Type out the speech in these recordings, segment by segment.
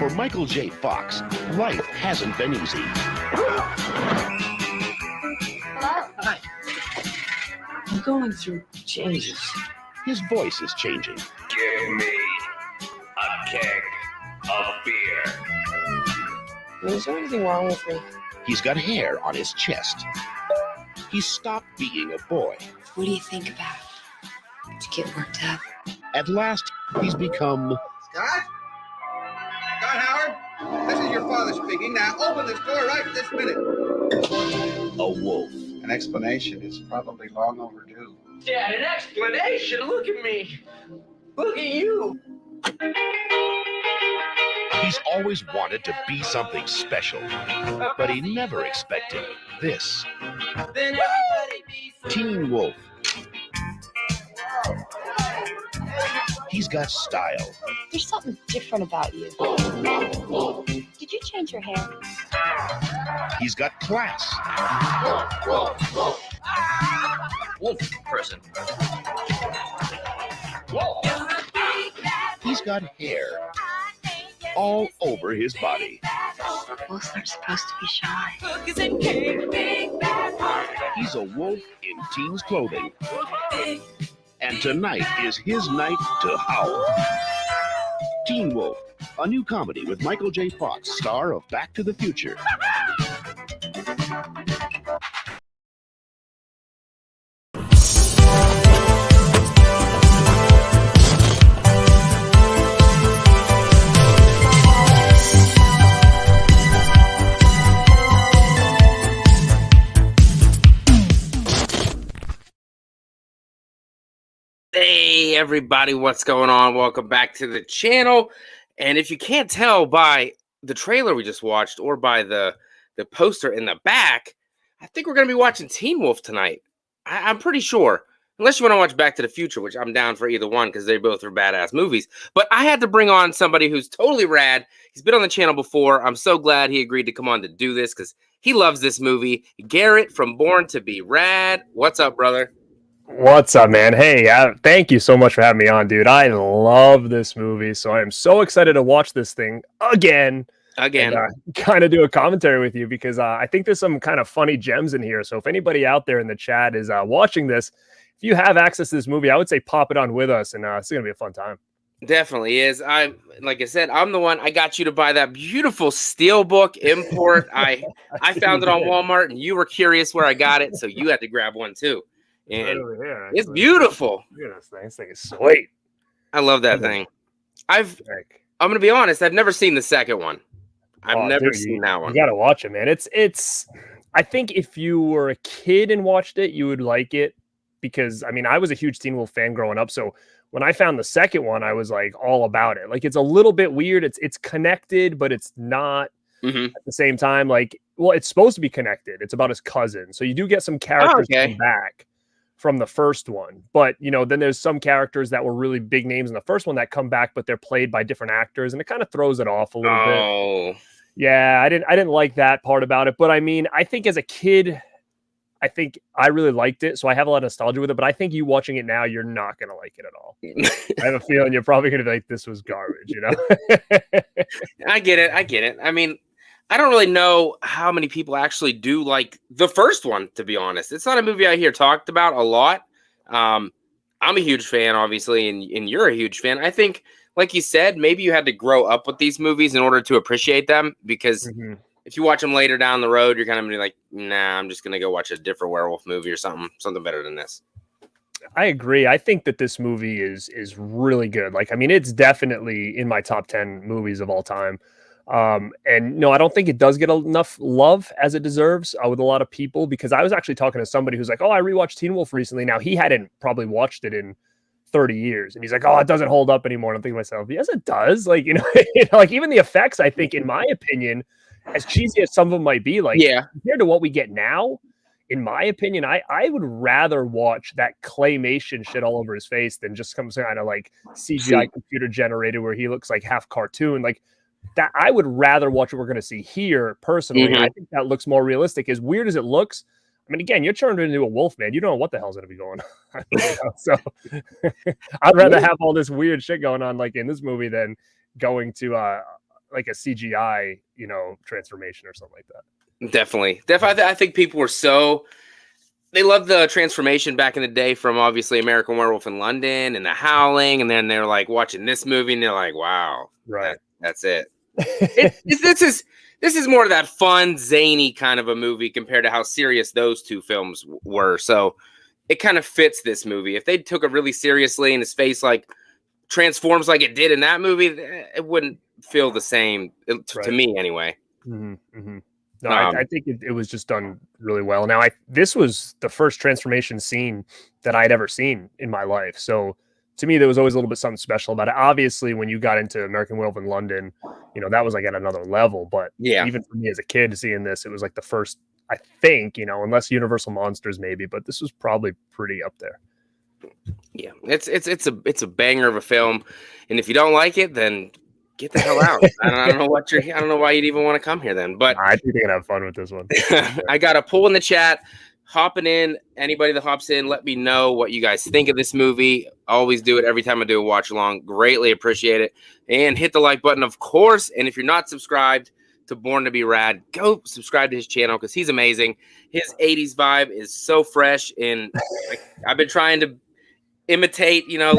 For Michael J. Fox, life hasn't been easy. Hello. Hi. I'm going through changes. His voice is changing. Give me a keg of beer. Is there anything wrong with me? He's got hair on his chest. He's stopped being a boy. What do you think about it? To get worked up? At last, he's become... Scott? Scott Howard? This is your father speaking. Now open this door right this minute. a wolf. An explanation is probably long overdue. Dad, an explanation? Look at me. Look at you. He's always wanted to be something special, but he never expected this. Then everybody be TeenWolf. He's got style. There's something different about you. Did you change your hair? He's got class. wolf person. He's got hair all over his body. Wolves aren't supposed to be shy. He's a wolf in teens clothing. And tonight is his night to howl. Teen Wolf, a new comedy with Michael J. Fox, star of Back to the Future. Hey everybody, what's going on? Welcome back to the channel. And if you can't tell by the trailer we just watched or by the poster in the back, I think we're going to be watching Teen Wolf tonight. I'm pretty sure. Unless you want to watch Back to the Future, which I'm down for either one because they both are badass movies. But I had to bring on somebody who's totally rad. He's been on the channel before. I'm so glad he agreed to come on to do this because he loves this movie. Garrett from Born2BeRad. What's up, brother? What's up, man? Hey, thank you so much for having me on, dude. I love this movie, so I am so excited to watch this thing again. And, kind of do a commentary with you because I think there's some kind of funny gems in here. So if anybody out there in the chat is watching this, if you have access to this movie, I would say pop it on with us, and it's going to be a fun time. Definitely is. Like I said, I'm the one. I got you to buy that beautiful Steelbook import. I found it on Walmart, and you were curious where I got it, so you had to grab one too. And it's beautiful. Look at this thing. This thing is sweet. I love that thing. I'm gonna be honest. I've never seen the second one. I've never seen that one. You gotta watch it, man. It's. I think if you were a kid and watched it, you would like it because I mean I was a huge Teen Wolf fan growing up. So when I found the second one, I was like all about it. Like it's a little bit weird. It's connected, but it's not at the same time. Like it's supposed to be connected. It's about his cousin, so you do get some characters come back from the first one, but then there's some characters that were really big names in the first one that come back, but they're played by different actors, and it kind of throws it off a little bit. Yeah, I didn't like that part about it, but I mean, I think as a kid, I think I really liked it, so I have a lot of nostalgia with it. But I think you watching it now, you're not gonna like it at all. I have a feeling you're probably gonna be like, "This was garbage," I get it. I mean, I don't really know how many people actually do like the first one, to be honest. It's not a movie I hear talked about a lot. I'm a huge fan, obviously, and you're a huge fan. I think, like you said, maybe you had to grow up with these movies in order to appreciate them, because if you watch them later down the road, you're kind of like, nah, I'm just going to go watch a different werewolf movie or something better than this. I agree. I think that this movie is really good. Like, I mean, it's definitely in my top 10 movies of all time. And no, I don't think it does get enough love as it deserves with a lot of people, because I was actually talking to somebody who's like, oh, I rewatched Teen Wolf recently. Now he hadn't probably watched it in 30 years. And he's like, oh, it doesn't hold up anymore. And I'm thinking to myself, yes, it does. Like, like even the effects, I think, in my opinion, as cheesy as some of them might be, like compared to what we get now, in my opinion, I would rather watch that claymation shit all over his face than just some kind of like CGI computer generated where he looks like half cartoon. Like, that I would rather watch what we're going to see here personally. I think that looks more realistic. As weird as it looks, I mean, again, you're turned into a wolf, man. You don't know what the hell's going to be going on. So I'd rather have all this weird shit going on like in this movie than going to like a CGI, transformation or something like that. Definitely. I think people were they loved the transformation back in the day from obviously American Werewolf in London and The Howling, and then they're like watching this movie and they're like, wow, Right. that's it. This is more of that fun, zany kind of a movie compared to how serious those two films were. So it kind of fits this movie. If they took it really seriously and his face like transforms like it did in that movie, it wouldn't feel the same to me anyway. No, I think it was just done really well. Now, this was the first transformation scene that I'd ever seen in my life. So to me, there was always a little bit something special about it. Obviously, when you got into American Werewolf in London, that was like at another level. But even for me as a kid seeing this, it was like the first, I think, unless Universal Monsters maybe, but this was probably pretty up there. Yeah, it's a banger of a film, and if you don't like it, then get the hell out. I don't know why you'd even want to come here then. But I think they're gonna have fun with this one. I got a poll in the chat. Hopping in, anybody that hops in, let me know what you guys think of this movie. Always do it every time I do a watch along. Greatly appreciate it. And hit the like button, of course. And if you're not subscribed to Born2BeRad, go subscribe to his channel because he's amazing. His 80s vibe is so fresh, and I've been trying to imitate, a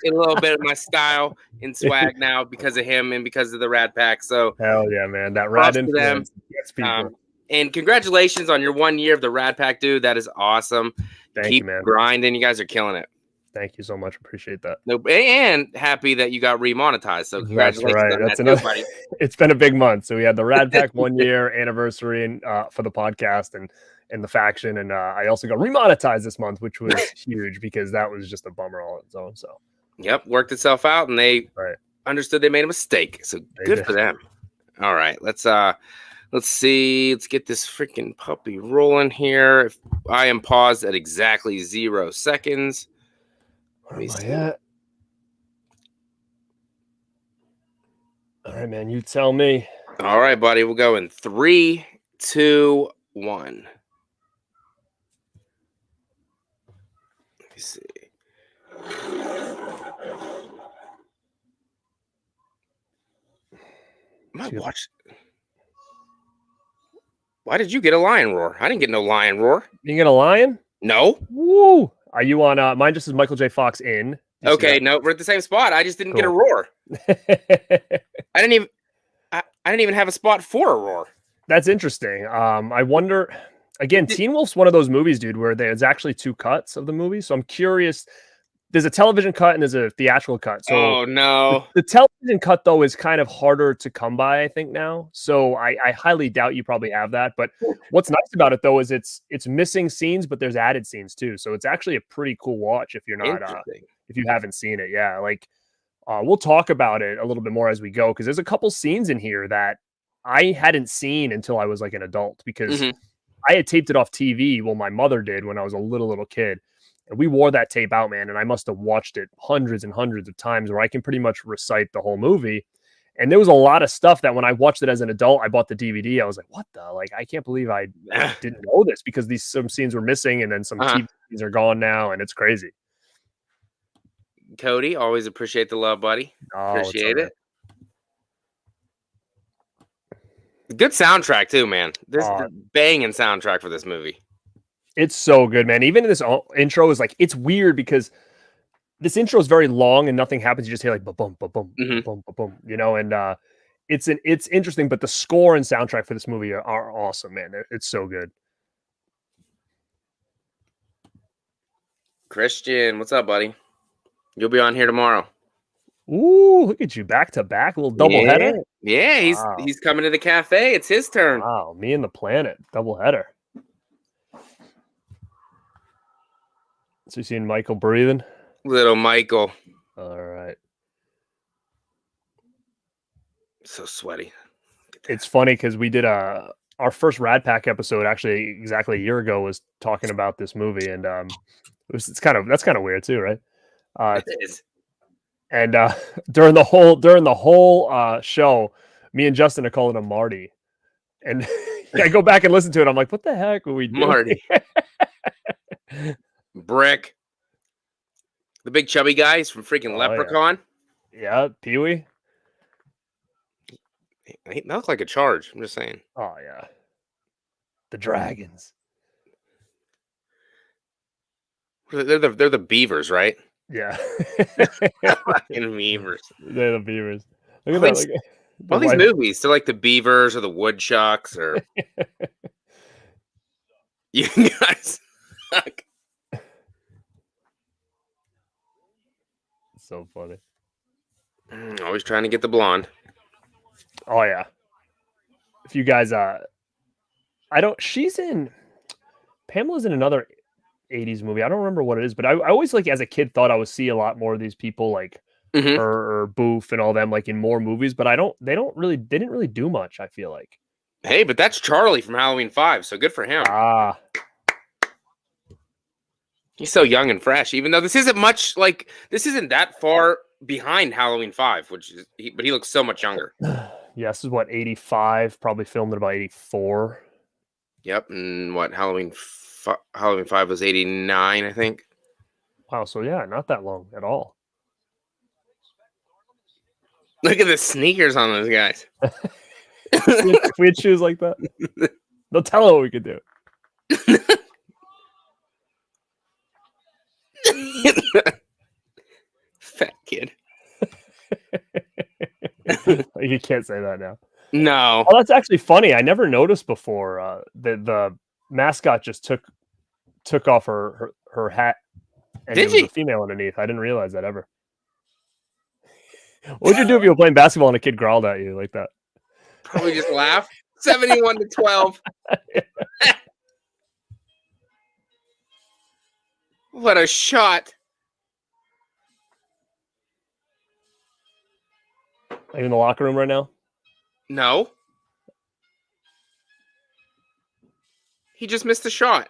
little bit of my style and swag now because of him and because of the Rad Pack. So hell yeah, man, that Rad influence gets people. And congratulations on your 1 year of the Rad Pack, dude. That is awesome. Thank Keep you, man. grinding. You guys are killing it. Thank you so much. Appreciate that. And happy that you got remonetized. So congratulations. That's right. That's another. It's been a big month. So we had the Rad Pack 1 year anniversary and for the podcast and the faction, and I also got remonetized this month, which was huge because that was just a bummer all its own. So yep, worked itself out, and they understood they made a mistake. So good for them. All right, let's see. Let's get this freaking puppy rolling here. If I am paused at exactly 0 seconds. Where am I at? All right, man. You tell me. All right, buddy. We'll go in 3, 2, 1. Let me see. Why did you get a lion roar? I didn't get no lion roar. You get a lion? No. Woo! Are you on? Mine just says Michael J. Fox in. Okay, no, we're at the same spot. I just didn't get a roar. I didn't even have a spot for a roar. That's interesting. I wonder. Again, Teen Wolf's one of those movies, dude, where there's actually 2 cuts of the movie. So I'm curious. There's a television cut and there's a theatrical cut. So oh no, the television cut though is kind of harder to come by, I think now. So I highly doubt you probably have that. But what's nice about it though is it's missing scenes, but there's added scenes too. So it's actually a pretty cool watch if you're not if you haven't seen it. Yeah, like we'll talk about it a little bit more as we go because there's a couple scenes in here that I hadn't seen until I was like an adult because I had taped it off TV. Well, my mother did when I was a little kid. And we wore that tape out, man, and I must have watched it hundreds and hundreds of times where I can pretty much recite the whole movie. And there was a lot of stuff that when I watched it as an adult, I bought the DVD. I was like, what the? Like, I can't believe I didn't know this because some scenes were missing and then some TV scenes are gone now, and it's crazy. Cody, always appreciate the love, buddy. Appreciate it. Good soundtrack, too, man. This is a banging soundtrack for this movie. It's so good, man. Even this intro is like, it's weird because this intro is very long and nothing happens. You just hear like, ba-boom, ba-boom, ba-boom, ba-boom, and it's interesting, but the score and soundtrack for this movie are awesome, man. It's so good. Christian, what's up, buddy? You'll be on here tomorrow. Ooh, look at you, back to back, a little double header. Yeah, he's coming to the cafe. It's his turn. Wow, me and the planet, double header. So you seeing Michael breathing? Little Michael. All right. So sweaty. It's funny because we did our first Rad Pack episode actually exactly a year ago was talking about this movie, and that's kind of weird too, right? It is. And during the whole show, me and Justin are calling him Marty, and I go back and listen to it. I'm like, what the heck were we doing? Marty. Brick. The big chubby guy. He's from freaking Leprechaun. Yeah, Pee-wee. That looks like a charge. I'm just saying. Oh yeah, the dragons. They're the beavers, right? Yeah, Fucking beavers. they're the beavers. Look All at that. these- Look at All these movies, they're like the beavers or the woodchucks or you guys suck. So funny. Always trying to get the blonde. Oh yeah. If you guys, she's in. Pamela's in another 80s movie. I don't remember what it is, but I always like as a kid thought I would see a lot more of these people like Mhm. her or Boof and all them like in more movies, but they didn't really do much, I feel like. Hey, but that's Charlie from Halloween 5, so good for him. Ah, He's so young and fresh, even though this isn't that far behind Halloween 5, but he looks so much younger. yeah, this is what 85, probably filmed at about 84. Yep, and what Halloween 5 was 89, I think. Wow, so yeah, not that long at all. Look at the sneakers on those guys. If we had shoes like that, they'll tell us what we could do. Fat kid. You can't say that now. No. Oh, that's actually funny. I never noticed before the mascot just took off her hat and Did it was she? a female underneath. I didn't realize that ever. What would you do if you were playing basketball and a kid growled at you like that? Probably just laugh. 71-12. What a shot. Are you in the locker room right now? No. He just missed the shot.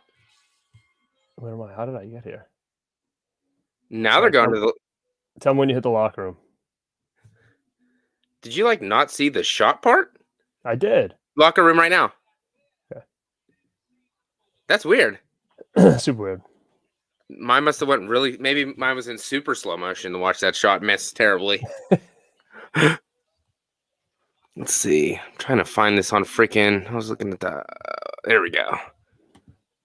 Where am I? How did I get here? Now they're going to the... Tell me when you hit the locker room. Did you not see the shot part? I did. Locker room right now. Okay. That's weird. Super weird. Mine must have maybe mine was in super slow motion to watch that shot miss terribly. Let's see. I'm trying to find this on freaking... I was looking at the... there we go.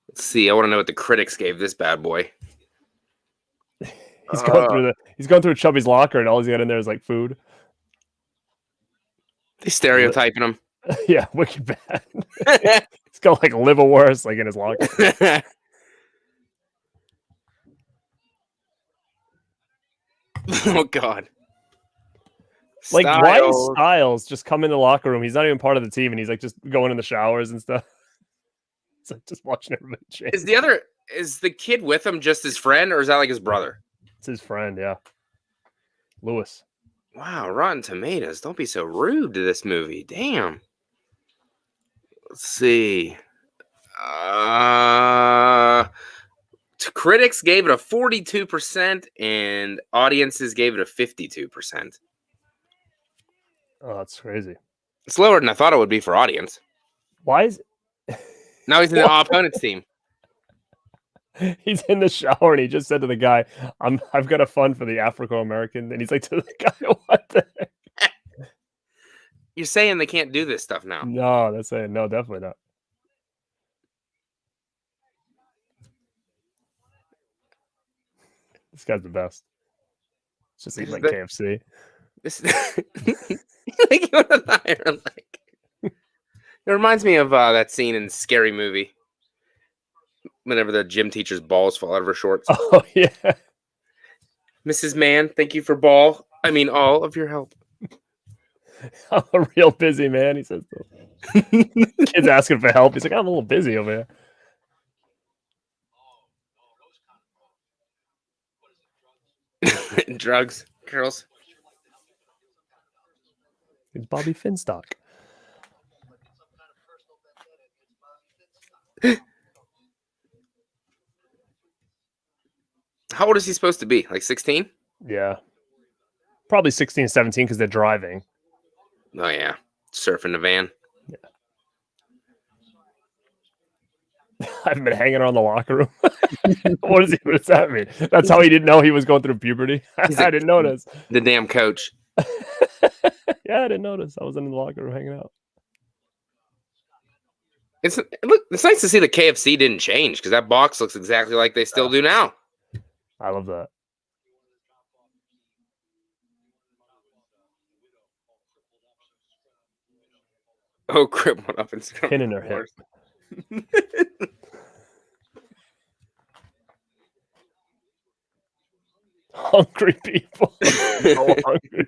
Let's see. I want to know what the critics gave this bad boy. He's going through Chubby's locker and all he's got in there is like food. They stereotyping him. Yeah, wicked bad. He's got like liverwurst like in his locker. Oh God. Like, why is Styles just come in the locker room? He's not even part of the team, and he's like just going in the showers and stuff. It's like just watching everybody change. Is the kid with him just his friend, or is that like his brother? It's his friend, yeah. Lewis. Wow, Rotten Tomatoes. Don't be so rude to this movie. Damn. Let's see. Critics gave it a 42%, and audiences gave it a 52%. Oh, that's crazy. It's lower than I thought it would be for audience. Why is Now he's in the opponent's team. he's in the shower and he just said to the guy, I've got a fun for the Afro-American. And he's like to the guy, what the heck? You're saying they can't do this stuff now. No, that's saying no, definitely not. This guy's the best. It's just eating like KFC. This like, you and I are like, it reminds me of that scene in Scary Movie. Whenever the gym teacher's balls fall out of her shorts. Oh, yeah. Mrs. Mann, thank you for all of your help. I'm a real busy man, he says. Kid's asking for help. He's like, I'm a little busy over here. Drugs, girls. It's Bobby Finstock. How old is he supposed to be? Like 16? Yeah. Probably 16, 17 because they're driving. Oh, yeah. Surfing the van. Yeah. I haven't been hanging around the locker room. What does that mean? That's how he didn't know he was going through puberty? I didn't notice. The damn coach. Yeah, I didn't notice. I was in the locker room hanging out. It's nice to see the KFC didn't change because that box looks exactly like they still do now. I love that. Oh, crip went up and Pin in her hip. Hungry people. So hungry.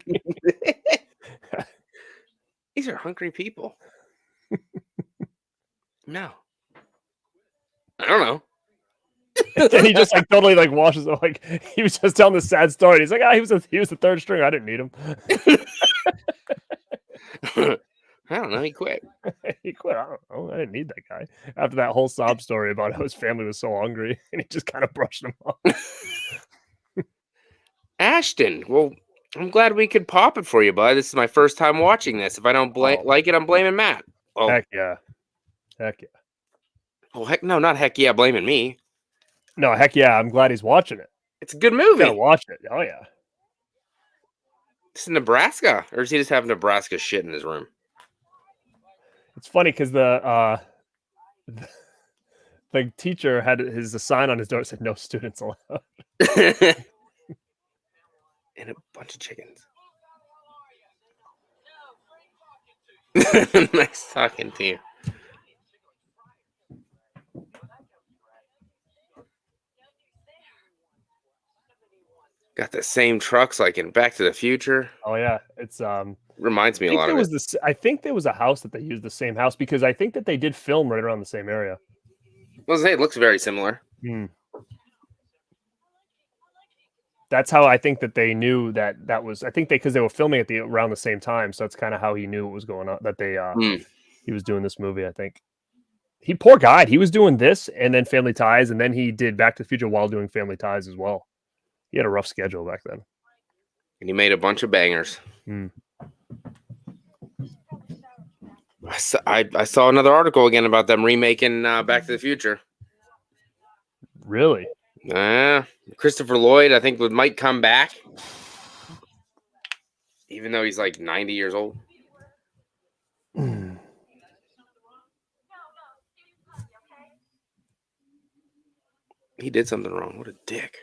These are hungry people. No. I don't know. And he just like totally like washes it. Like he was just telling this sad story. He's like, he was the third string. I didn't need him. I don't know. He quit. He quit. I don't know. I didn't need that guy. After that whole sob story about how his family was so hungry, and he just kind of brushed him off. Ashton, well, I'm glad we could pop it for you, bud. This is my first time watching this. If I don't like it, I'm blaming Matt. Oh, heck yeah. Heck yeah. Oh, heck no, not heck yeah, blaming me. No, heck yeah. I'm glad he's watching it. It's a good movie. You gotta watch it. Oh, yeah. It's in Nebraska. Or does he just have Nebraska shit in his room? It's funny because the teacher had his sign on his door that said no students allowed. And a bunch of chickens. Nice talking to you. Got the same trucks like in Back to the Future. Oh yeah, it's reminds me a lot of it. I think there was a house that they used the same house because I think that they did film right around the same area. Well, it looks very similar. That's how I think that they knew that was. I think because they were filming at around the same time, so that's kind of how he knew what was going on. That they he was doing this movie. I think poor guy. He was doing this and then Family Ties, and then he did Back to the Future while doing Family Ties as well. He had a rough schedule back then, and he made a bunch of bangers. I saw another article again about them remaking Back to the Future. Really? Christopher Lloyd, I think, might come back, even though he's like 90 years old. He did something wrong. What a dick.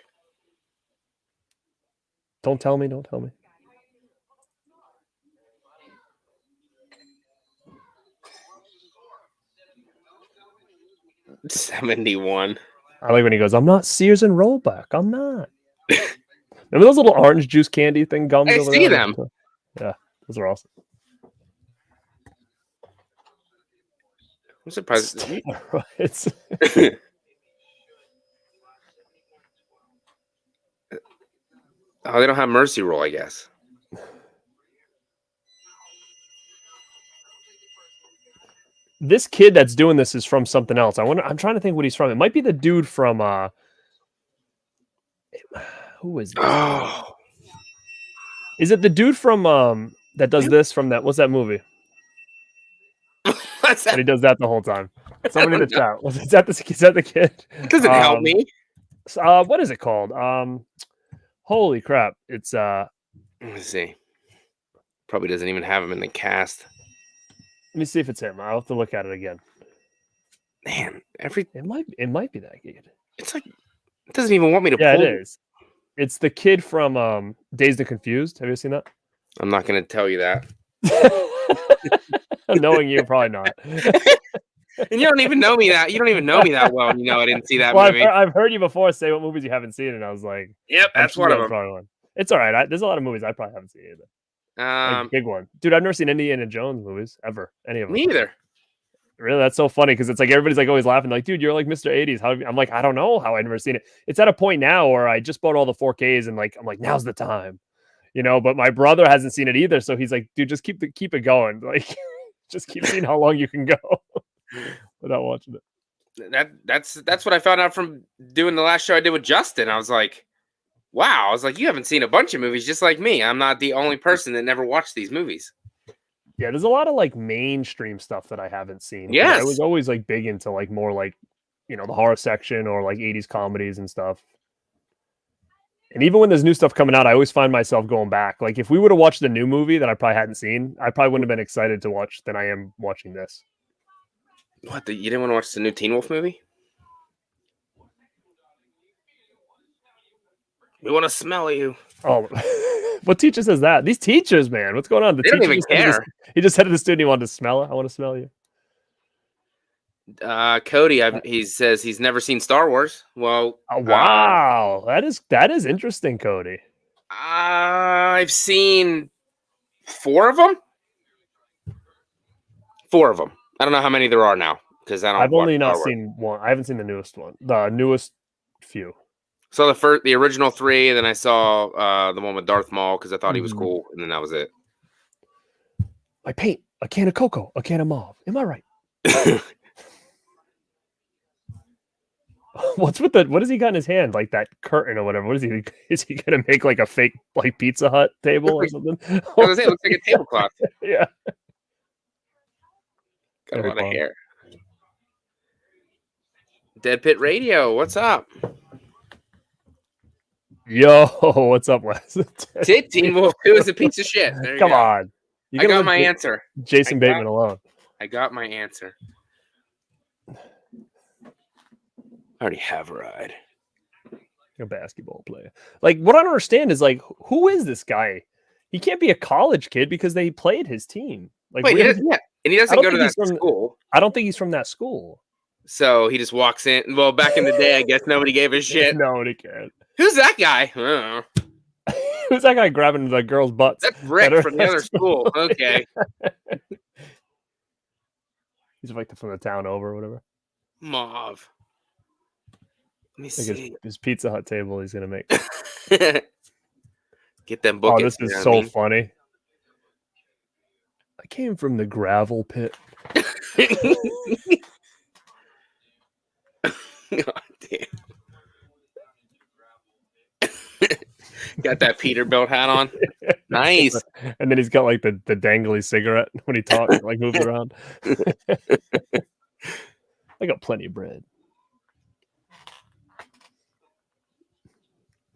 Don't tell me. Don't tell me. $71. I like when he goes, I'm not Sears and Roebuck. I'm not. Remember those little orange juice candy thing gums? I see them. Yeah, those are awesome. I'm surprised. It's Oh, they don't have Mercy Roll, I guess. This kid that's doing this is from something else. I'm trying to think what he's from. It might be the dude from who is this? Oh. Is it the dude from that does this from that? What's that movie? What's that? And he does that the whole time. Somebody in the chat. Is that the kid? It doesn't help me. What is it called? Holy crap. It's Let me see. Probably doesn't even have him in the cast. Let me see if it's him. I'll have to look at it again. Man, it might be that kid. It's like it doesn't even want me to Yeah, pull. it is. It's the kid from Dazed and Confused. Have you seen that? I'm not gonna tell you that. Knowing you, probably not. And you don't even know me that. You don't even know me that well, and you know I didn't see that movie. I've heard you before say what movies you haven't seen, and I was like, "Yep, that's one of them." One. It's all right. There's a lot of movies I probably haven't seen either. Like big one, dude. I've never seen Indiana Jones movies ever. Any of them? Me either. Really, that's so funny because it's like everybody's like always laughing, like, dude, you're like Mr. 80s. How I'm like, I don't know how I've never seen it. It's at a point now where I just bought all the 4Ks and like I'm like, now's the time, you know. But my brother hasn't seen it either, so he's like, dude, just keep it going, like, just keep seeing how long you can go without watching it. That's what I found out from doing the last show I did with Justin. I was like, wow. I was like, you haven't seen a bunch of movies just like me. I'm not the only person that never watched these movies. Yeah, there's a lot of like mainstream stuff that I haven't seen. Yes. I was always like big into like more like, you know, the horror section or like 80s comedies and stuff. And even when there's new stuff coming out, I always find myself going back. Like if we would have watched the new movie that I probably hadn't seen, I probably wouldn't have been excited to watch than I am watching this. What? You didn't want to watch the new Teen Wolf movie? We want to smell you. Oh, what teacher says that? These teachers, man, what's going on? They don't even care. He just said to the student he wanted to smell it. I want to smell you. Cody, he says he's never seen Star Wars. Well, wow, that is interesting, Cody. I've seen 4 of them. 4 of them. I don't know how many there are now because I don't. I've only not seen one. I haven't seen the newest one. The newest few. So the original 3, and then I saw the one with Darth Maul because I thought he was cool, and then that was it. I paint a can of cocoa, a can of mauve. Am I right? What does he got in his hand? Like that curtain or whatever. What is he gonna make like a fake like Pizza Hut table or something? It looks like a tablecloth. Yeah. Got a lot of hair. Dead Pit Radio, what's up? Yo, what's up, Wes? Teen Wolf 2 is a piece of shit. Come on. I got my answer. Jason Bateman alone. I got my answer. I already have a ride. A basketball player. Like, what I don't understand is, like, who is this guy? He can't be a college kid because they played his team. Like, wait, and he doesn't go to that school. I don't think he's from that school. So he just walks in. Well, back in the day, I guess nobody gave a shit. Nobody cared. Who's that guy? I don't know. Who's that guy grabbing the girls' butts? That's Rick from the other school. Okay. He's like from the town over or whatever. Mauve. Let me see. His Pizza Hut table he's going to make. Get them books. Oh, this is so funny. I came from the gravel pit. God damn. Got that Peterbilt hat on. Nice. And then he's got like the dangly cigarette when he talks, like moves around. I got plenty of bread.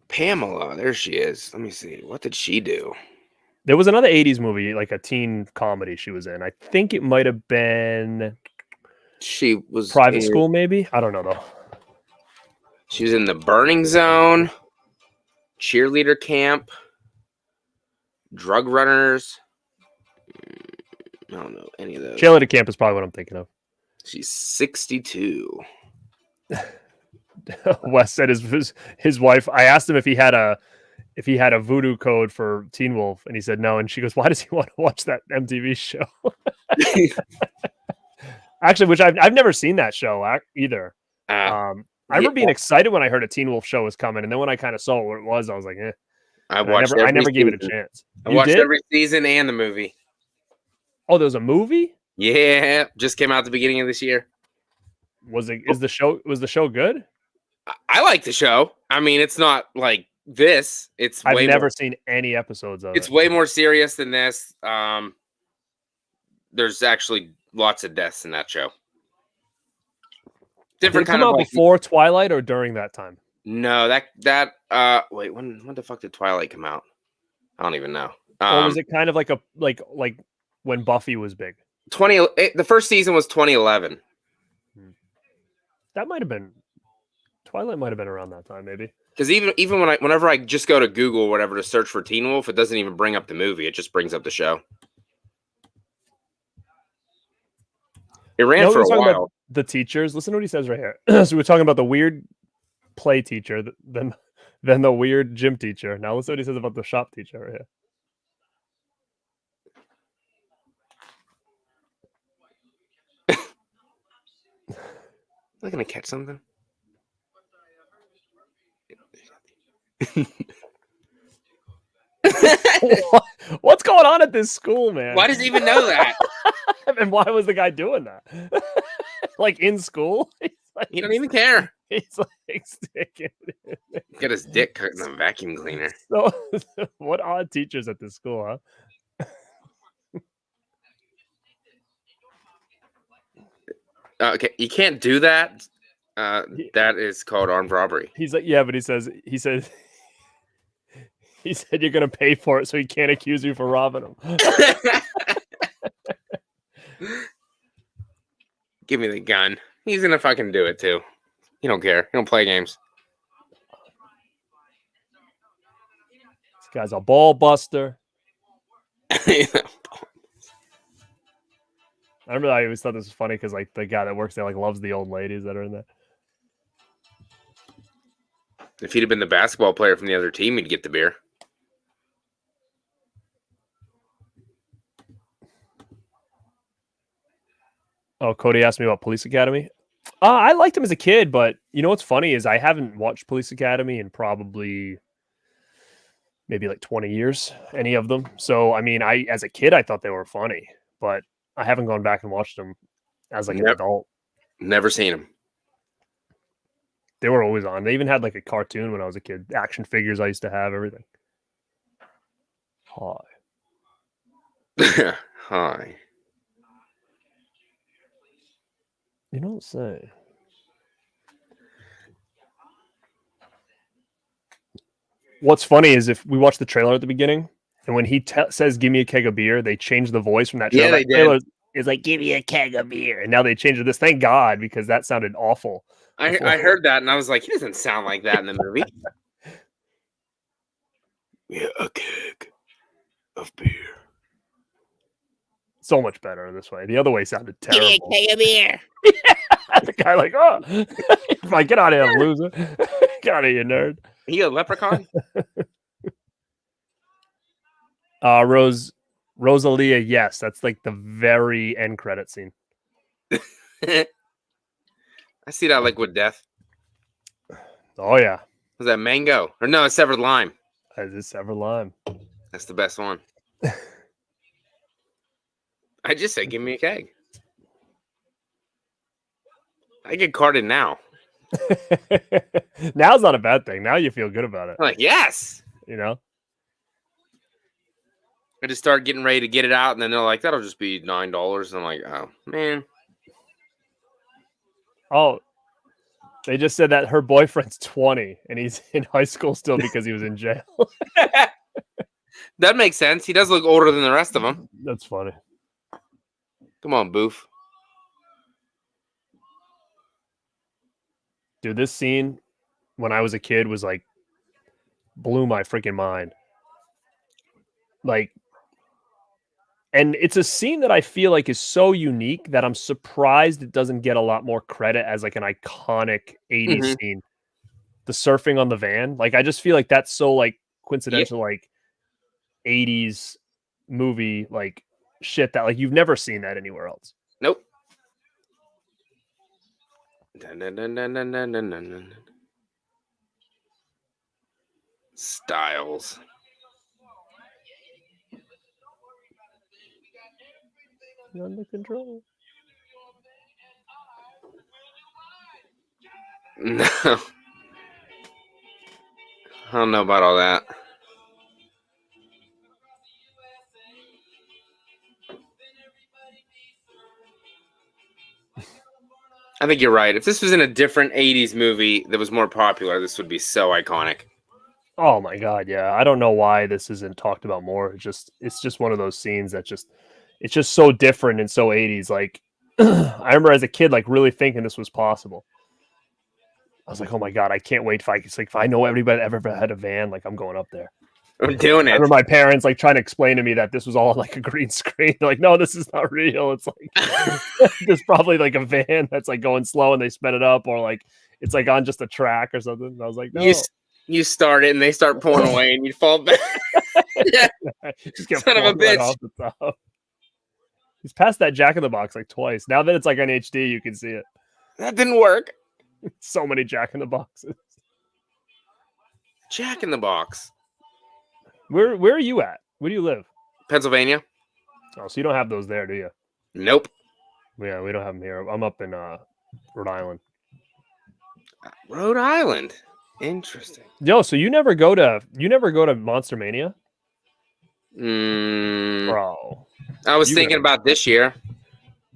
Pamela, there she is. Let me see. What did she do? There was another 80s movie, like a teen comedy she was in. I think it might have been She was Private School, maybe? I don't know though. She was in The Burning Zone, Cheerleader Camp, Drug Runners. I don't know any of those. Cheerleader Camp is probably what I'm thinking of. She's 62. Wes said his wife. I asked him if he had a voodoo code for Teen Wolf, and he said no. And she goes, "Why does he want to watch that MTV show?" Actually, which I've never seen that show either. I remember being excited when I heard a Teen Wolf show was coming, and then when I kind of saw what it was, I was like, "Eh." I never gave it a chance. I watched every season and the movie. Oh, there was a movie? Yeah, just came out at the beginning of this year. Was the show good? I like the show. I mean, it's not like this. I've never seen any episodes of it. It's way more serious than this. There's actually lots of deaths in that show. Did it come out before Twilight or during that time? No, wait, when the fuck did Twilight come out? I don't even know. Or was it kind of like like when Buffy was big? The first season was 2011. That might have been Twilight. Might have been around that time, maybe. Because even whenever I just go to Google or whatever to search for Teen Wolf, it doesn't even bring up the movie. It just brings up the show. It ran for a while. The teachers. Listen to what he says right here. So we're talking about the weird play teacher, then the weird gym teacher. Now listen to what he says about the shop teacher right here. Not gonna catch something. What's going on at this school, man? Why does he even know that? And why was the guy doing that? Like in school? He don't even care. He's like sticking it. Got his dick cut in the vacuum cleaner. So, what odd teachers at this school, huh? Okay, you can't do that. That is called armed robbery. He's like, yeah, but he says He said you're gonna pay for it, so he can't accuse you for robbing him. Give me the gun. He's gonna fucking do it too. He don't care. He don't play games. This guy's a ball buster. I remember I always thought this was funny because like the guy that works there like loves the old ladies that are in there. If he'd have been the basketball player from the other team, he'd get the beer. Oh, Cody asked me about Police Academy. I liked him as a kid, but you know what's funny is I haven't watched Police Academy in probably maybe like 20 years, any of them. So, I mean, as a kid, I thought they were funny, but I haven't gone back and watched them as like an adult. Never seen them. They were always on. They even had like a cartoon when I was a kid. Action figures I used to have, everything. Hi. Hi. You don't say. What's funny is if we watch the trailer at the beginning, and when he says "Give me a keg of beer," they change the voice from that trailer. Yeah, they that trailer did. is like "Give me a keg of beer," and now they changed this. Thank God, because that sounded awful. I heard that, and I was like, he doesn't sound like that in the movie. Yeah, a keg of beer. So much better this way. The other way sounded terrible. Give me a keg of beer. The guy like, oh, like, get out of here, loser. Get out of here, nerd. He a leprechaun? Rosalia, yes. That's like the very end credit scene. I see that Liquid Death. Oh, yeah. Was that mango? Or no, it's severed lime. That is severed lime. That's the best one. I just said, give me a keg. I get carded now. Now's not a bad thing. Now you feel good about it. I'm like, yes. You know? I just start getting ready to get it out, and then they're like, that'll just be $9. And I'm like, oh, man. Oh, they just said that her boyfriend's 20, and he's in high school still because he was in jail. That makes sense. He does look older than the rest of them. That's funny. Come on, Boof. Dude, this scene when I was a kid was like blew my freaking mind. Like, and it's a scene that I feel like is so unique that I'm surprised it doesn't get a lot more credit as like an iconic 80s scene. The surfing on the van. Like, I just feel like that's so like coincidental, like 80s movie, like shit that like you've never seen that anywhere else. Nope. Styles. Under control. No. I don't know about all that. I think you're right. If this was in a different 80s movie that was more popular, this would be so iconic. Oh my God, yeah. I don't know why this isn't talked about more. It's just one of those scenes that it's just so different and so 80s. Like I remember as a kid, like really thinking this was possible. I was like, oh my God, I can't wait if I know everybody that ever had a van, like I'm going up there. I'm doing it. I remember my parents like trying to explain to me that this was all like a green screen. They're like, no, this is not real. It's like there's probably like a van that's like going slow and they sped it up, or like it's like on just a track or something. And I was like, no. You start it and they start pulling away and you fall back. Just get Son of a right bitch. off the top. He's passed that Jack in the Box like twice. Now that it's like on HD, you can see it. That didn't work. So many Jack in the Boxes. Jack in the Box. Where are you at? Where do you live? Pennsylvania. Oh, so you don't have those there, do you? Nope. Yeah, we don't have them here. I'm up in Rhode Island. Rhode Island. Interesting. Yo, so you never go to Monster Mania? Bro. Bro. I was thinking about this year.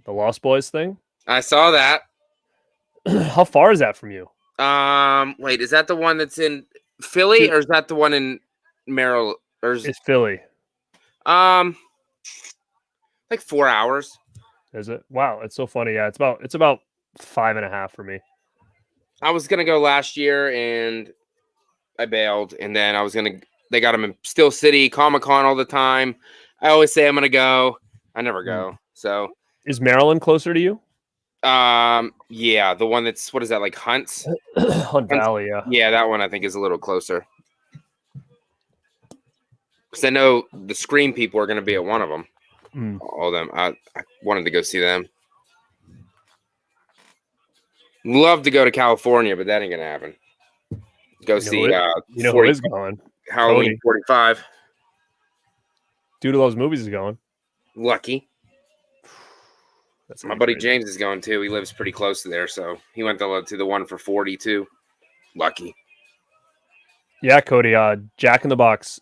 The Lost Boys thing? I saw that. How far is that from you? Wait, is that the one that's in Philly or is that the one in Maryland or It's Philly. like 4 hours. Is it? Wow, it's so funny. Yeah, it's about 5.5 for me. I was gonna go last year and I bailed, and then they got them in Steel City, Comic-Con all the time. I always say I'm gonna go. I never go. So is Maryland closer to you? Yeah, the one that's what is that like Hunts? Hunt Valley, yeah. Yeah, that one I think is a little closer. Because I know the Scream people are gonna be at one of them. All of them. I wanted to go see them. Love to go to California, but that ain't gonna happen. Go see who is going? Halloween 45. Dude of those movies is going. Lucky. That's My buddy James is going too. He lives pretty close to there, so he went to the one for 40 too. Lucky. Yeah, Cody. Jack in the Box.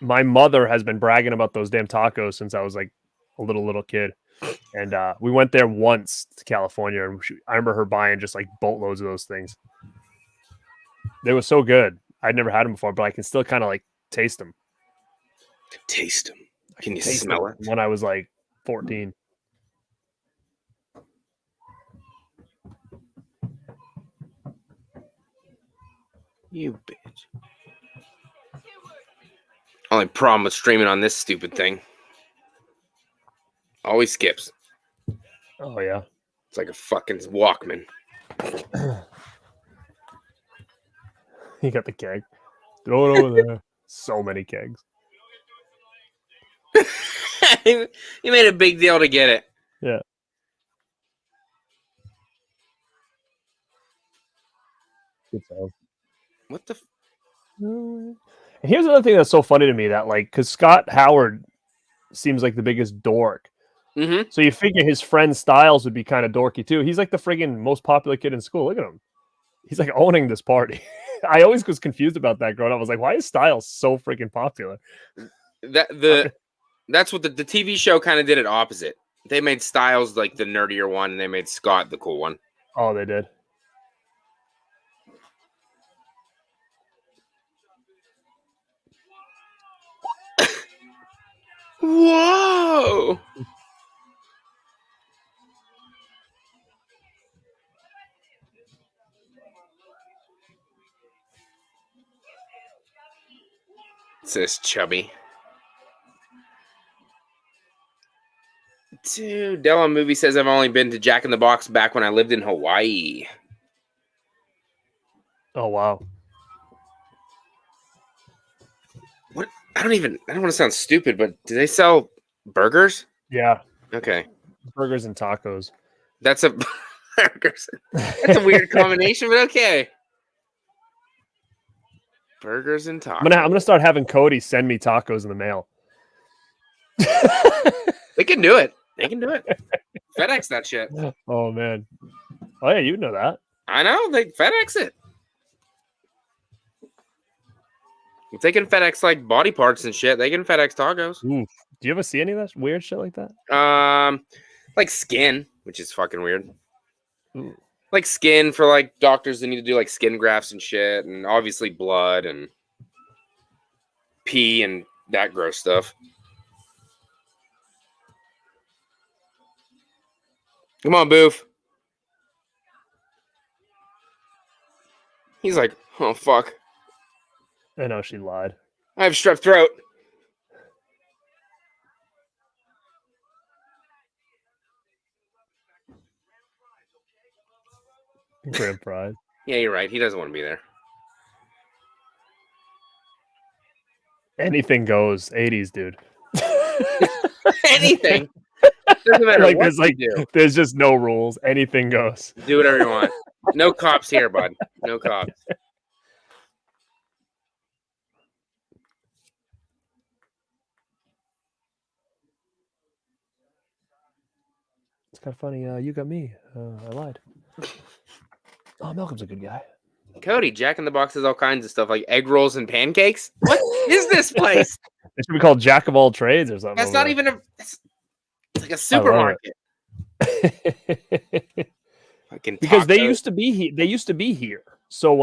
My mother has been bragging about those damn tacos since I was like a little kid, and we went there once to California, and I remember her buying just like boatloads of those things. They were so good. I'd never had them before, but I can still kind of like taste them. Taste them. Can you smell it? When I was like 14. You bitch. Only problem with streaming on this stupid thing. Always skips. Oh, yeah. It's like a fucking Walkman. You got the keg. Throw it over there. So many kegs. You made a big deal to get it. Yeah. Good sound. What the? And here's another thing that's so funny to me that because Scott Howard seems like the biggest dork. Mm-hmm. So you figure his friend Styles would be kind of dorky too. He's like the friggin' most popular kid in school. Look at him. He's like owning this party. I always was confused about that growing up. I was like, why is Styles so freaking popular? That's what the TV show kind of did it opposite. They made Styles like the nerdier one, and they made Scott the cool one. Oh, they did. Whoa! It says chubby. Dude, Della Movie says I've only been to Jack in the Box back when I lived in Hawaii. Oh, wow. What? I don't want to sound stupid, but do they sell burgers? Yeah. Okay. Burgers and tacos. That's a weird combination, but okay. Burgers and tacos. I'm gonna start having Cody send me tacos in the mail. They can do it. They can do it. FedEx that shit. Oh man. Oh yeah, you know that. I know. They FedEx it. If they can FedEx like body parts and shit, they can FedEx tacos. Ooh. Do you ever see any of that weird shit like that? Like skin, which is fucking weird. Ooh. Like skin for like doctors that need to do like skin grafts and shit, and obviously blood and pee and that gross stuff. Come on, Boof. He's like, oh fuck. I know she lied. I have strep throat. Grand prize. Yeah, you're right. He doesn't want to be there. Anything goes. 80s, dude. Anything. Doesn't matter like what there's like you do. There's just no rules. Anything goes. Do whatever you want. No cops here, bud. No cops. It's kind of funny. You got me. I lied. Oh, Malcolm's a good guy. Cody, Jack in the Box has all kinds of stuff like egg rolls and pancakes. What is this place? It should be called Jack of all trades or something. That's not even it's like a supermarket. Fucking because they tacos. used to be here. They used to be here. So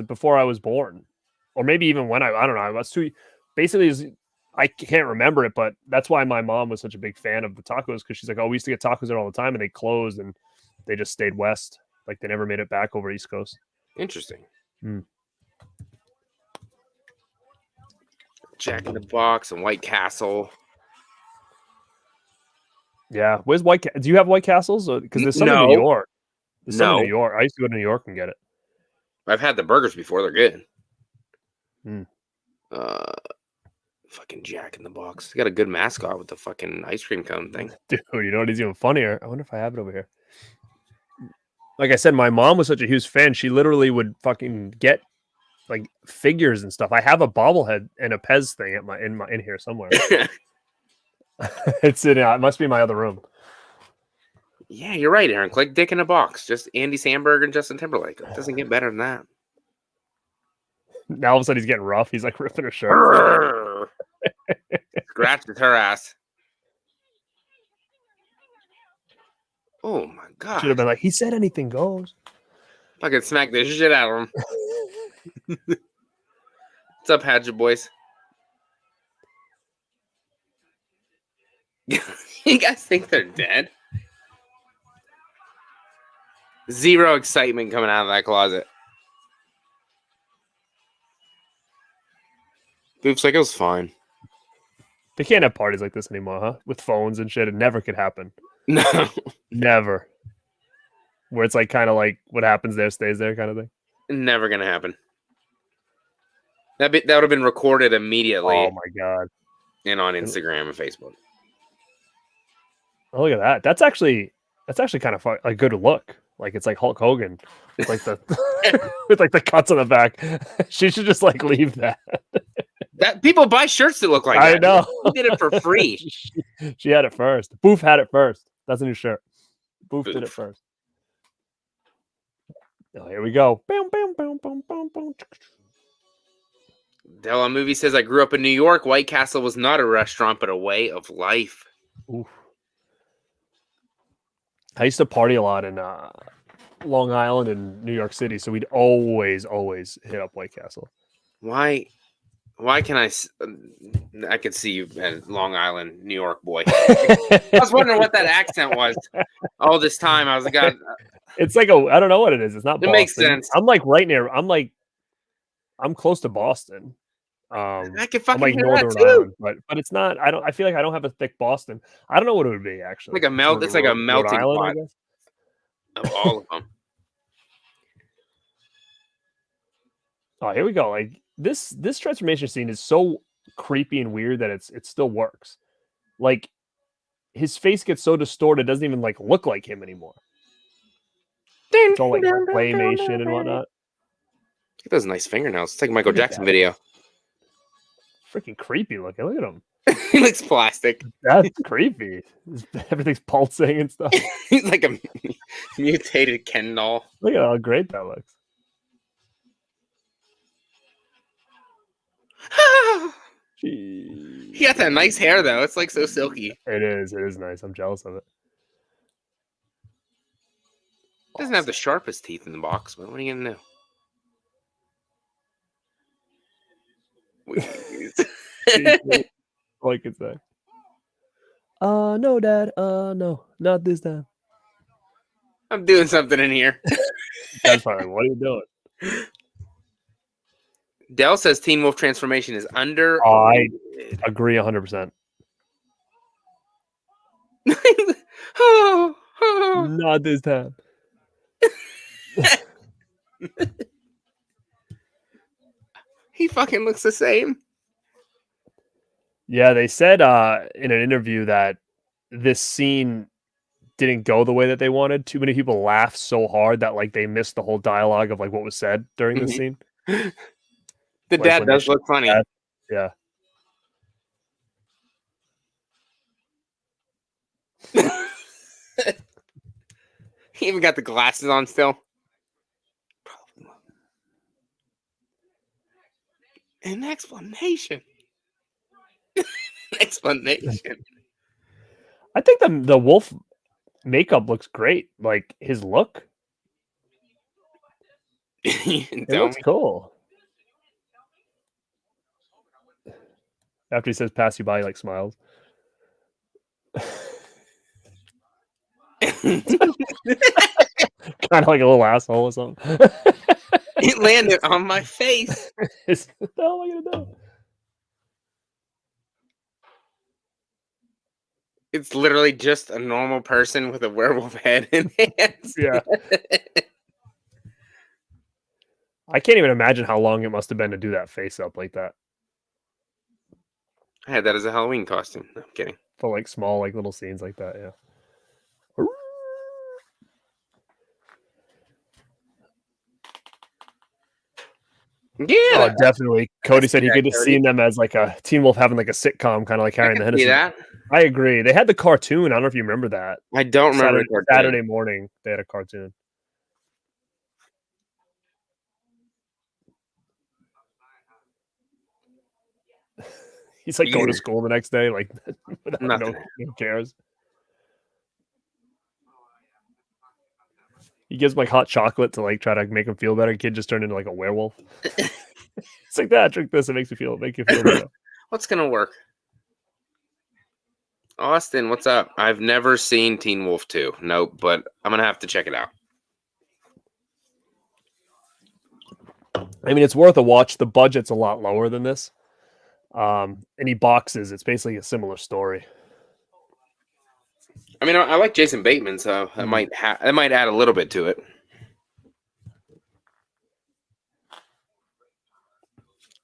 before I was born, or maybe even when I don't know, I was basically I can't remember it, but that's why my mom was such a big fan of the tacos, because she's like, oh, we used to get tacos there all the time, and they closed and they just stayed west. Like they never made it back over East Coast. Interesting. Hmm. Jack in the Box and White Castle. Yeah, where's White? Do you have White Castles? Because there's some in New York. There's some in New York. I used to go to New York and get it. I've had the burgers before. They're good. Hmm. Fucking Jack in the Box. He got a good mascot with the fucking ice cream cone thing. Dude, you know what is even funnier? I wonder if I have it over here. Like I said, my mom was such a huge fan. She literally would fucking get like figures and stuff. I have a bobblehead and a Pez thing at in here somewhere. It's in. It must be in my other room. Yeah, you're right, Aaron. Click Dick in a Box. Just Andy Samberg and Justin Timberlake. It doesn't get better than that. Now all of a sudden he's getting rough. He's like ripping her shirt. Scratches her ass. Oh my god! Should have been like, he said anything goes. Fucking smack the shit out of him. What's up, Hatchet boys? You guys think they're dead? Zero excitement coming out of that closet. Boop's like, it was fine. They can't have parties like this anymore, huh? With phones and shit. It never could happen. No. Never. Where it's like kind of like what happens there stays there kind of thing. Never gonna happen. That would have been recorded immediately. Oh my god. And on Instagram and Facebook. Oh, look at that. That's actually kind of like good to look. Like it's like Hulk Hogan. It's like the with like the cuts on the back. She should just like leave that. That people buy shirts that look like I that. know. She did it for free. She had it first. Boof had it first. That's a new shirt. Boof did it first. Oh, here we go. Della Movie says, I grew up in New York. White Castle was not a restaurant, but a way of life. Oof. I used to party a lot in Long Island and New York City, so we'd always hit up White Castle. Why can I could see you at Long Island, New York boy. I was wondering what that accent was all this time. I was like, God. It's like I don't know what it is. It's not Boston. It makes sense. I'm like right near, I'm close to Boston. I can fucking I'm like hear Northern that too. Ireland, but it's not, I feel like I don't have a thick Boston. I don't know what it would be actually. It's like a melting pot Island, of all of them. Oh, here we go. Like this transformation scene is so creepy and weird that it still works. Like his face gets so distorted, it doesn't even like look like him anymore. It's all like claymation and whatnot. Look at those nice fingernails. It's like a Michael Jackson video. Freaking creepy looking. Look at him. He looks plastic. That's creepy. Everything's pulsing and stuff. He's like a mutated Ken doll. Look at how great that looks. He got that nice hair though. It's like so silky. It is nice. I'm jealous of it. Doesn't have the sharpest teeth in the box, but what are you gonna do? All I can say. No, Dad. No, not this time. I'm doing something in here. That's fine. What are you doing? Dell says Teen Wolf transformation is under. I agree 100%. Not this time. He fucking looks the same. Yeah, they said in an interview that this scene didn't go the way that they wanted. Too many people laughed so hard that like they missed the whole dialogue of like what was said during the scene. The Like, dad does look funny. Yeah. He even got the glasses on still. An explanation. Explanation. I think the wolf makeup looks great. Like his look. It looks cool. After he says pass you by, he like smiles. Kind of like a little asshole or something. It landed on my face. What the hell am I gonna do? It's literally just a normal person with a werewolf head and hands. Yeah. I can't even imagine how long it must have been to do that face up like that. I had that as a Halloween costume. No, I'm kidding. For like small, like little scenes like that, yeah. Yeah, Oh, definitely. Cody said he could have Cody. seen them as like a Teen Wolf having like a sitcom, kind of like Harry and the I can see Henderson. that. I agree. They had the cartoon. I don't know if you remember that. I don't remember. Saturday morning, they had a cartoon. He's like going to school the next day, like no cares. He gives him like hot chocolate to like try to make him feel better. Kid just turned into like a werewolf. It's like that. Drink this. It make you feel better. What's gonna work? Austin, what's up? I've never seen Teen Wolf 2. Nope, but I'm gonna have to check it out. I mean, it's worth a watch. The budget's a lot lower than this. Any boxes, it's basically a similar story. I mean, I like Jason Bateman, so that might add a little bit to it.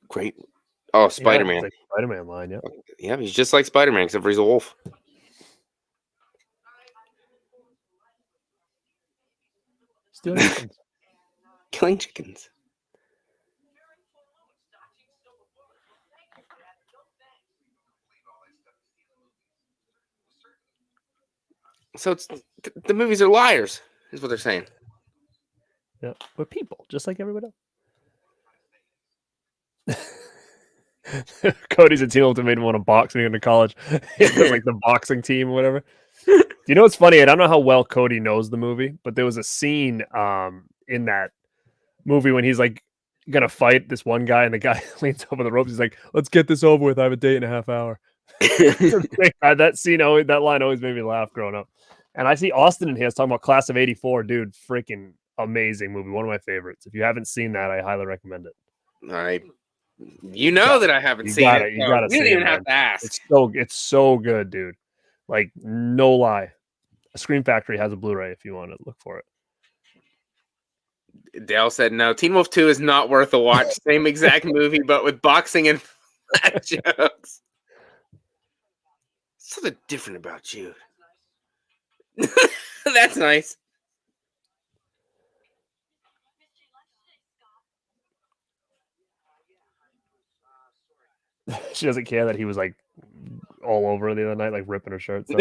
Great. Oh, Spider-Man. Yeah, like Spider-Man line, yeah. Yeah, he's just like Spider-Man, except for he's a wolf. Stealing chickens. Killing chickens. So it's the movies are liars, is what they're saying. Yeah, we're people, just like everybody else. Cody's a Teen Wolf made him want to box when he went to college. It was like the boxing team or whatever. You know what's funny? I don't know how well Cody knows the movie, but there was a scene in that movie when he's like gonna fight this one guy, and the guy leans over the ropes. He's like, "Let's get this over with. I have a date in a half hour." That scene, that line always made me laugh growing up. And I see Austin in here talking about Class of '84, dude. Freaking amazing movie, one of my favorites. If you haven't seen that, I highly recommend it. All right, you know that I haven't seen it. You gotta see it. You don't even have to ask. It's so good, dude. Like no lie. Scream Factory has a Blu-ray if you want to look for it. Dale said no. Teen Wolf 2 is not worth a watch. Same exact movie, but with boxing and flat jokes. Something different about you. That's nice. She doesn't care that he was like all over her the other night, like ripping her shirt. So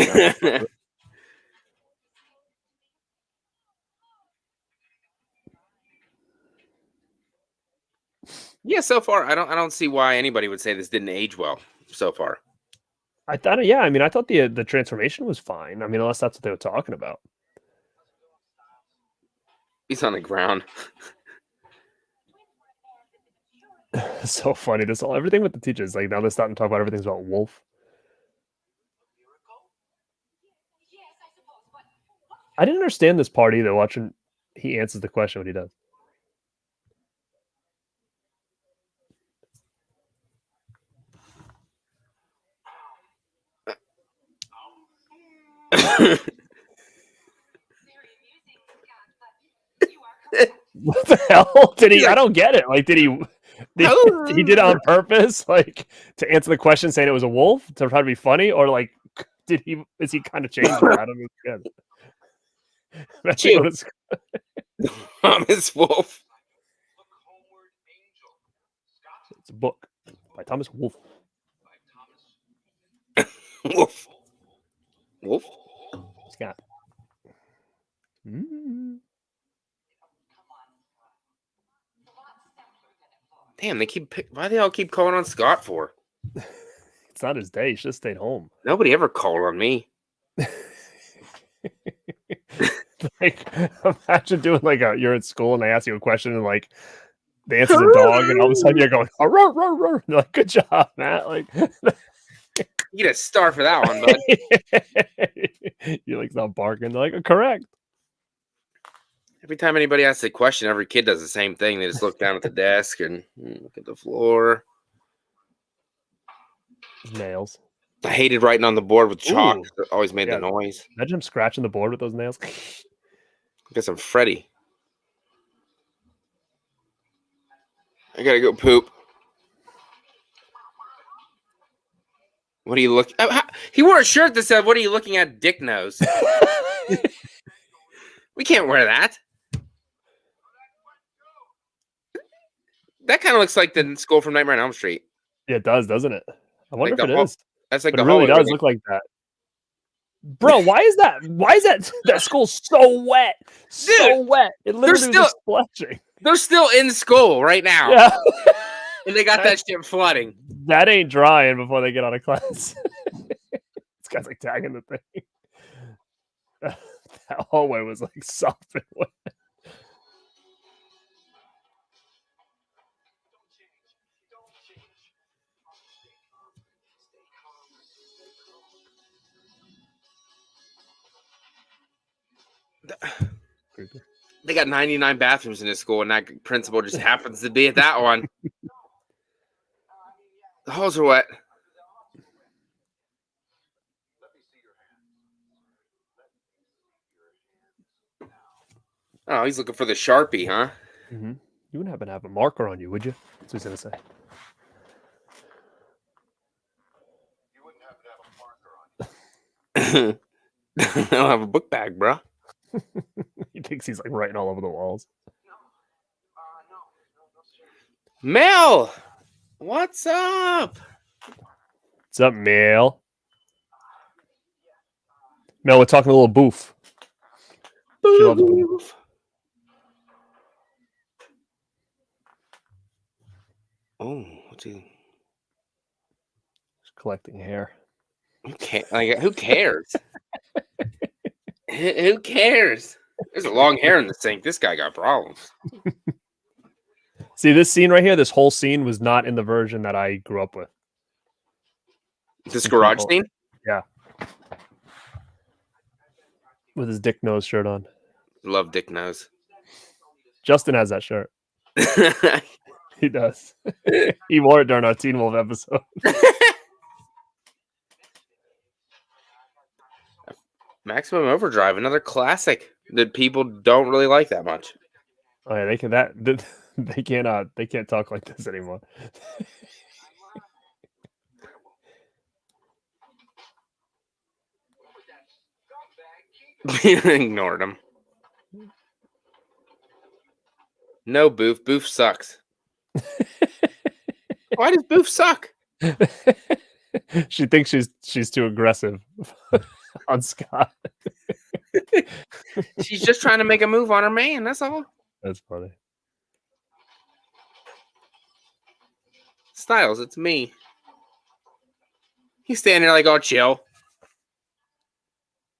yeah, so far I don't see why anybody would say this didn't age well so far. I thought, yeah, I mean, I thought the transformation was fine. I mean, unless that's what they were talking about. He's on the ground. So funny. Everything with the teachers, like now they're starting to talk about everything's about Wolf. I didn't understand this part either. Watching, he answers the question when he does. What the hell did he? I don't get it. Like, did he did it on purpose, like to answer the question, saying it was a wolf to try to be funny, or like is he kind of changing? I don't understand. Thomas Wolfe. It's a book by Thomas Wolfe. Wolf. Wolf. Scott. Mm-hmm. Damn, why they all keep calling on Scott for? It's not his day. He should have stayed home. Nobody ever called on me. Like, imagine doing like you're at school and they ask you a question and like dances a dog, and all of a sudden you're going, "Roar, roar, roar." They're like, "Good job, Matt." Like, You get a star for that one, bud. you like stop barking. They're like, "Correct." Every time anybody asks a question, every kid does the same thing. They just look down at the desk and look at the floor. Nails. I hated writing on the board with chalk. Ooh. It always made Yeah. the noise. Imagine him scratching the board with those nails. I guess I'm Freddy. I gotta go poop. What are you looking? He wore a shirt that said, "What are you looking at, dick nose?" We can't wear that. That kind of looks like the school from Nightmare on Elm Street. Yeah, it does, doesn't it? I wonder Like if it is. That's like But the it really hallway does look like that. Bro, why is that school so wet? So wet. It literally was just splashing. They're still in school right now. Yeah. And they got that shit flooding. That ain't drying before they get out of class. This guy's like tagging the thing. That hallway was like soft and wet. They got 99 bathrooms in this school, and that principal just happens to be at that one. The halls are wet. Oh, he's looking for the Sharpie, huh? Mm-hmm. You wouldn't happen to have a marker on you, would you? That's what I was going to say. I don't have a book bag, bro. He thinks he's like writing all over the walls. Mel, what's up? What's up, Mel? Mel, we're talking a little boof. She loves boof. Oh, what's he? He's collecting hair. Who cares? Who cares? There's a long hair in the sink. This guy got problems. See, this scene right here, this whole scene was not in the version that I grew up with. This garage scene? Yeah. With his Dick Nose shirt on. Love Dick Nose. Justin has that shirt. He does. He wore it during our Teen Wolf episode. Maximum Overdrive, another classic that people don't really like that much. Oh yeah, they can't talk like this anymore. Ignored him. No, Boof. Boof sucks. Why does Boof suck? She thinks she's too aggressive on Scott. She's just trying to make a move on her man. That's all. That's funny. Styles, it's me. He's standing there like, "Oh, chill."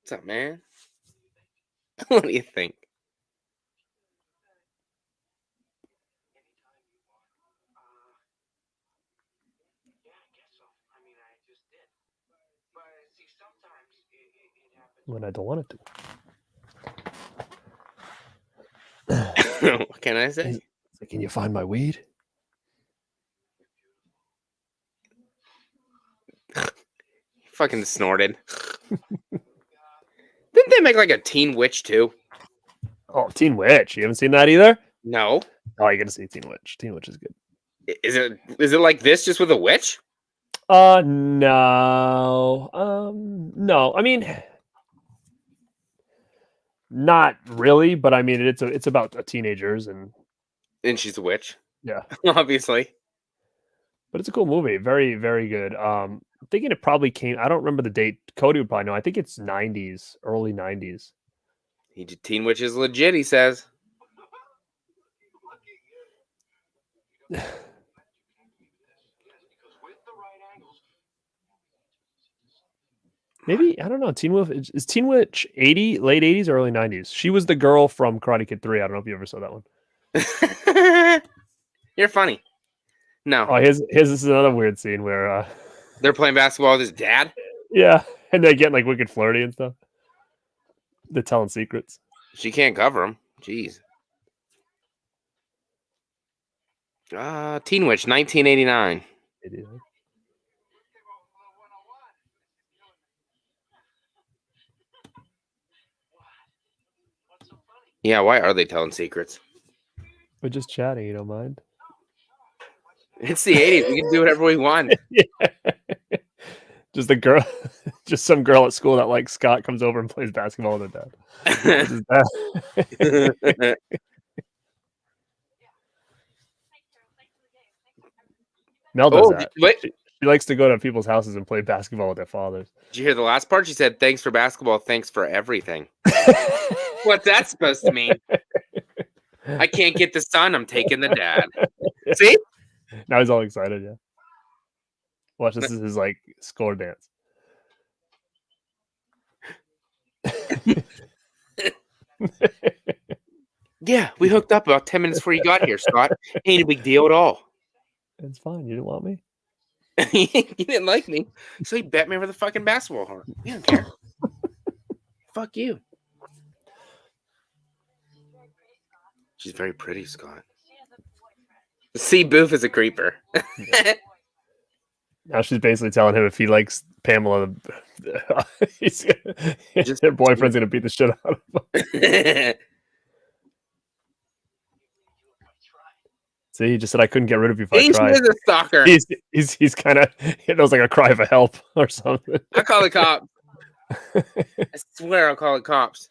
What's up, man? What do you think? When I don't want it to. What can I say? Like, can you find my weed? Fucking snorted. Didn't they make like a Teen Witch too? Oh, Teen Witch. You haven't seen that either? No. Oh, you gotta see Teen Witch. Teen Witch is good. Is it like this just with a witch? No. No. I mean, not really, but I mean it's about teenagers and she's a witch. Yeah. Obviously. But it's a cool movie. Very, very good. I'm thinking it probably came. I don't remember the date. Cody would probably know. I think it's 90s, early 90s. Teen Witch is legit, he says. Maybe, I don't know. Teen Wolf is Teen Witch late 80s or early 90s? She was the girl from Karate Kid 3. I don't know if you ever saw that one. You're funny. No, Oh, here's this is another weird scene where they're playing basketball with his dad. yeah, and they get like wicked flirty and stuff. They're telling secrets. She can't cover him. Jeez. Teen Witch, 1989. Idiot. Yeah, why are they telling secrets? We're just chatting. You don't mind? It's the 80s. We can do whatever we want. Yeah. Just a girl, just some girl at school that likes Scott comes over and plays basketball with her dad. Mel does that. Wait. She likes to go to people's houses and play basketball with their fathers. Did you hear the last part? She said, "Thanks for basketball. Thanks for everything." What's that supposed to mean? I can't get the son. I'm taking the dad. See? Now he's all excited. Yeah. Watch, this is his like score dance. Yeah, we hooked up about 10 minutes before you got here, Scott. Ain't a big deal at all. It's fine. You didn't want me. You didn't like me, so you bet me over the fucking basketball horn. We don't care. Fuck you. She's very pretty, Scott. See, Boof is a creeper. Now she's basically telling him if he likes Pamela, their boyfriend's gonna beat the shit out of him. See, he just said I couldn't get rid of you if I tried. He's a stalker. He's kind of, it was like a cry for help or something. I call the cops. I swear I'll call the cops.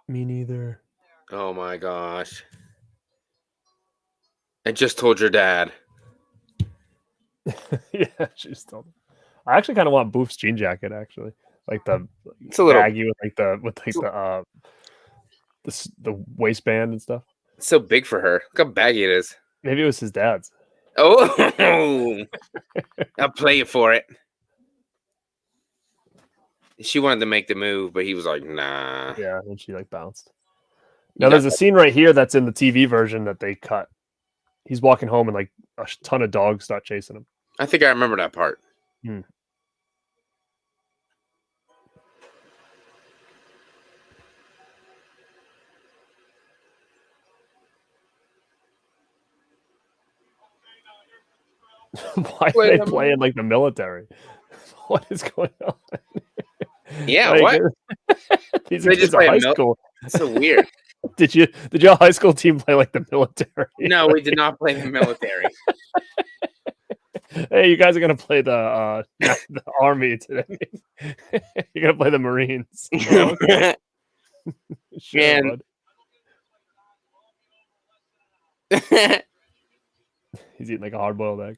Me neither. Oh my gosh. I just told your dad. Yeah, she's told him. I actually kind of want Boof's jean jacket, actually. Like the It's a little baggy with the waistband and stuff. It's so big for her. Look how baggy it is. Maybe it was his dad's. Oh, I'll play you for it. She wanted to make the move, but he was like, nah. Yeah, and she like bounced. Now there's a scene right here that's in the TV version that they cut. He's walking home and like a ton of dogs start chasing him. I think I remember that part. Why are they playing like the military? What is going on? Yeah, like, what? These are just high school. That's so weird. Did your high school team play like the military? No, we did not play the military. Hey, you guys are gonna play the army today. You're gonna play the Marines. Sure, he's eating like a hard-boiled egg,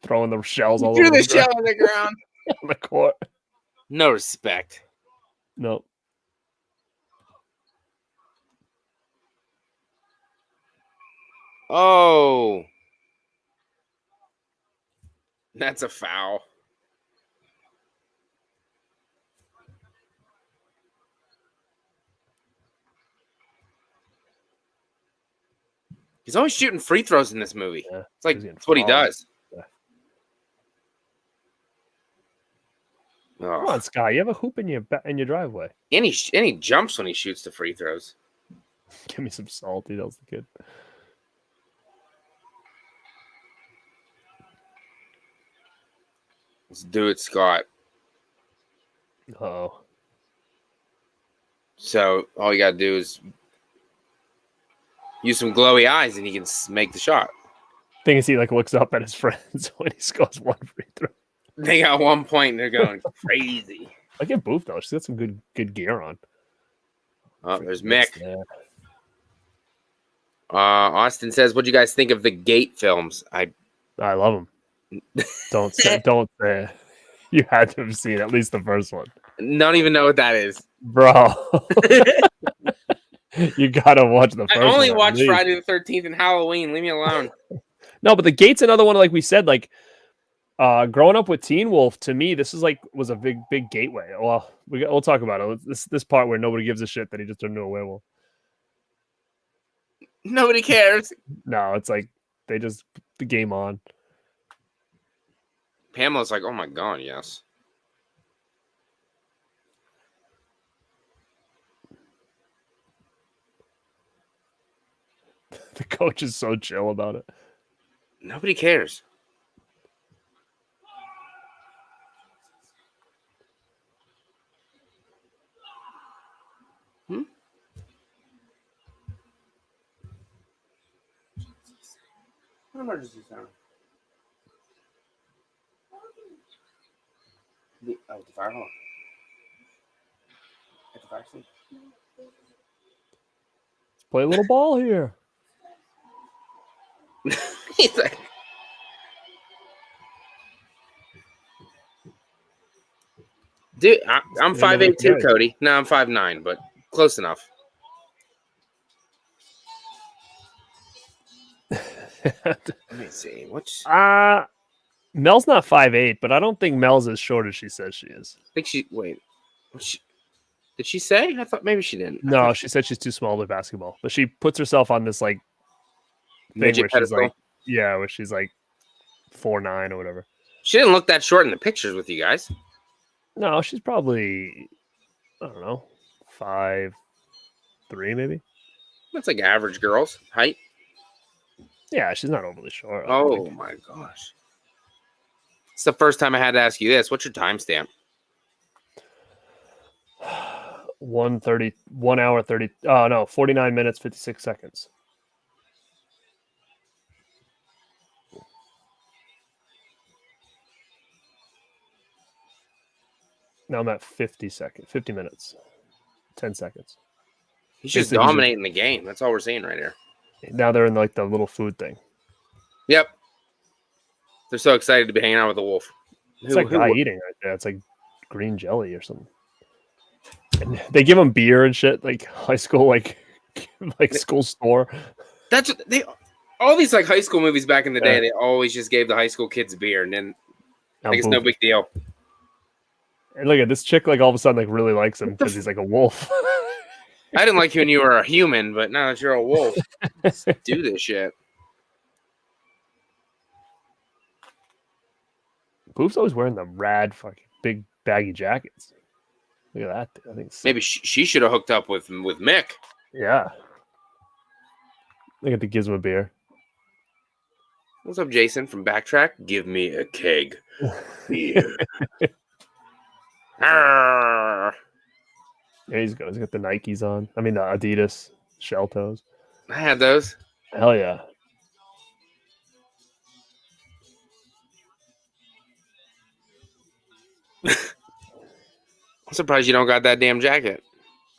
throwing the shells all over the shell on the ground on the court. No respect. No. Oh, that's a foul. He's always shooting free throws in this movie. Yeah, it's like that's what he does. Yeah. Oh. Come on, Sky. You have a hoop in your driveway. And he jumps when he shoots the free throws. Give me some salt. He tells the kid. Let's do it, Scott. Oh. So all you gotta do is use some glowy eyes, and he can make the shot. Thing is, he like looks up at his friends when he scores one free throw. They got 1 point, and they're going crazy. I get Boof though. She's got some good gear on. Oh, there's Mick. Austin says, "What do you guys think of the Gate films?" I love them. Don't say. You had to have seen at least the first one. Don't even know what that is, bro. You gotta watch the first one. I only watched Friday the 13th and Halloween. Leave me alone. No, but the gate's another one. Like we said, like growing up with Teen Wolf, to me, this is like was a big gateway. Well, we'll talk about it. This part where nobody gives a shit that he just turned into a werewolf. Nobody cares. No, it's like they just the game on. Pamela's like, oh my god, yes. The coach is so chill about it. Nobody cares. Emergency sound. The fire hall. At the fire station. Let's play a little ball here. He's like, dude, I'm 5'8" too, Cody. No, I'm 5'9", but close enough. Let me see. What's Mel's not 5'8", but I don't think Mel's as short as she says she is. I think she did she say? I thought maybe she didn't. No, she said she's too small to basketball. But she puts herself on this like thing where she's pedestal? like, yeah, where she's like 4'9" or whatever. She didn't look that short in the pictures with you guys. No, she's probably, I don't know, 5'3" maybe. That's like average girls' height. Yeah, she's not overly short. Oh my gosh. It's the first time I had to ask you this. What's your timestamp? 1:30, 1 hour 30. Oh no, 49 minutes 56 seconds. Now I'm at 50 minutes, 10 seconds. He's just Basically, dominating the game. That's all we're seeing right here. Now they're in like the little food thing. Yep. They're so excited to be hanging out with the wolf. It's like guy eating right there. It's like green jelly or something. And they give them beer and shit, like high school, like school store. That's what they. All these like high school movies back in the day, they always just gave the high school kids beer, and then like it's no big deal. And look at this chick, like all of a sudden, like really likes him because he's like a wolf. I didn't like you when you were a human, but now that you're a wolf, let's do this shit. Boof's always wearing the rad fucking big baggy jackets. Look at that. I think maybe she should have hooked up with Mick. Yeah. Look at the Gizmo beer. What's up, Jason from Backtrack? Give me a keg beer. There he's got the Nikes on. I mean the Adidas shell toes. I had those. Hell yeah. I'm surprised you don't got that damn jacket.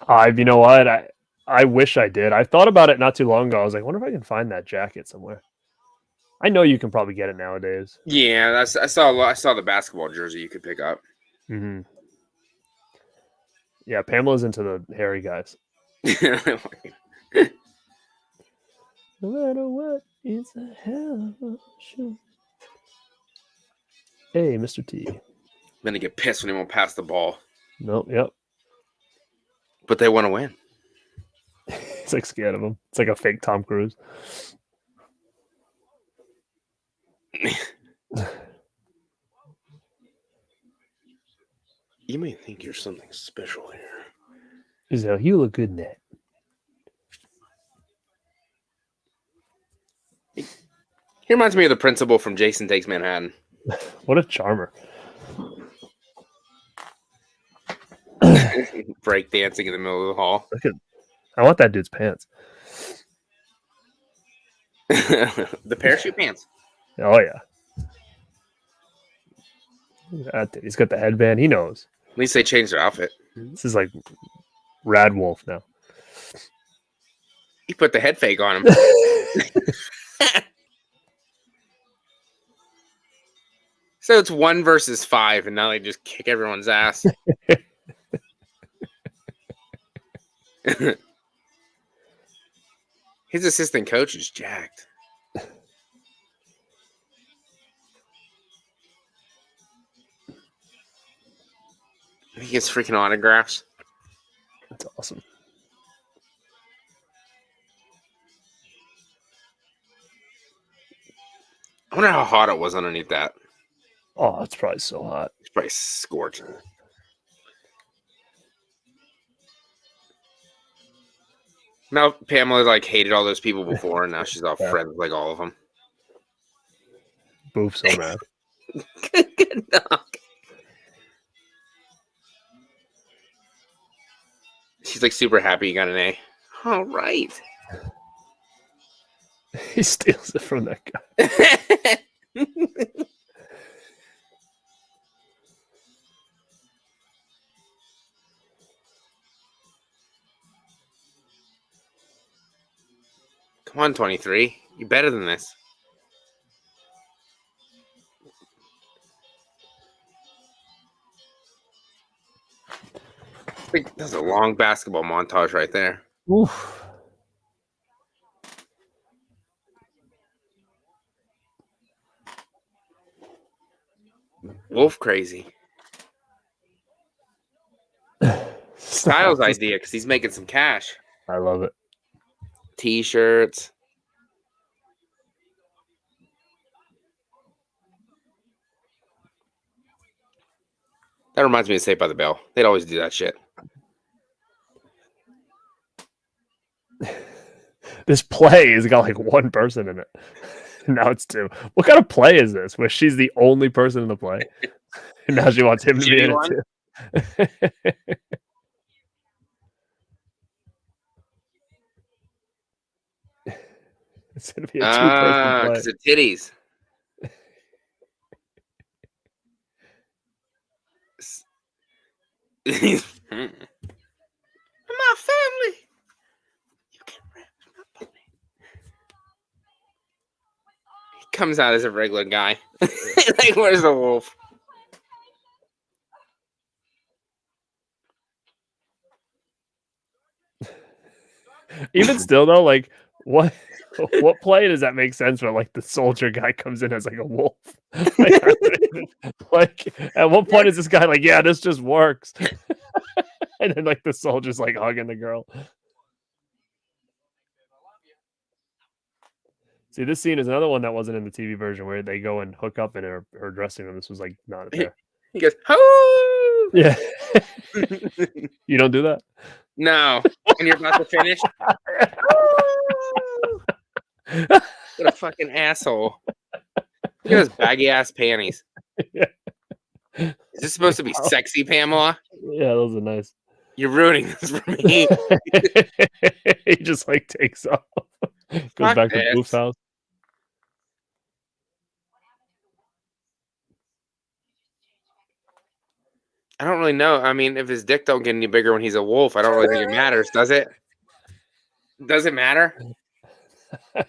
You know what? I wish I did. I thought about it not too long ago. I was like, I wonder if I can find that jacket somewhere. I know you can probably get it nowadays. Yeah, I saw the basketball jersey you could pick up. Mm-hmm. Yeah, Pamela's into the hairy guys. No matter what, it's a hell of a show. Hey, Mr. T. I'm gonna get pissed when he won't pass the ball. Nope, yep. But they want to win. He's like scared of him. It's like a fake Tom Cruise. You may think you're something special here. He's like, you look good in that. He reminds me of the principal from Jason Takes Manhattan. What a charmer. Break dancing in the middle of the hall. I want that dude's pants. The parachute pants. Oh, yeah. Look at that dude. He's got the headband. He knows. At least they changed their outfit. This is like Rad Wolf now. He put the head fake on him. So it's 1 versus 5, and now they just kick everyone's ass. His assistant coach is jacked. He gets freaking autographs. That's awesome. I wonder how hot it was underneath that. Oh, it's probably so hot. It's probably scorching. Now Pamela like hated all those people before, and now she's all friends with like all of them. Boof, so mad. Good dog. She's like super happy you got an A. All right. He steals it from that guy. Come on, 23. You're better than this. That's a long basketball montage right there. Oof. Wolf crazy. Styles idea because he's making some cash. I love it. T-shirts. That reminds me of Saved by the Bell. They'd always do that shit. This play has got like one person in it. Now it's two. What kind of play is this? Where she's the only person in the play, and now she wants him to be in it too. It's gonna be a two-person play. Because of titties. My family. You can rap my belly. He comes out as a regular guy. Like, where's the wolf? Even still, though, like what play does that make sense when like the soldier guy comes in as like a wolf? Like at what point is this guy like, yeah, this just works? And then like the soldier's like hugging the girl. See, this scene is another one that wasn't in the TV version where they go and hook up in her dressing room. This was like not there. He goes, oh yeah. You don't do that? No. When you're about to finish. What a fucking asshole. Look at those baggy ass panties. Yeah. Is this supposed to be sexy, Pamela? Yeah, those are nice. You're ruining this for me. He just like takes off. Goes back to Boof's house. I don't really know. I mean, if his dick don't get any bigger when he's a wolf, I don't really think it matters, does it? Does it matter? But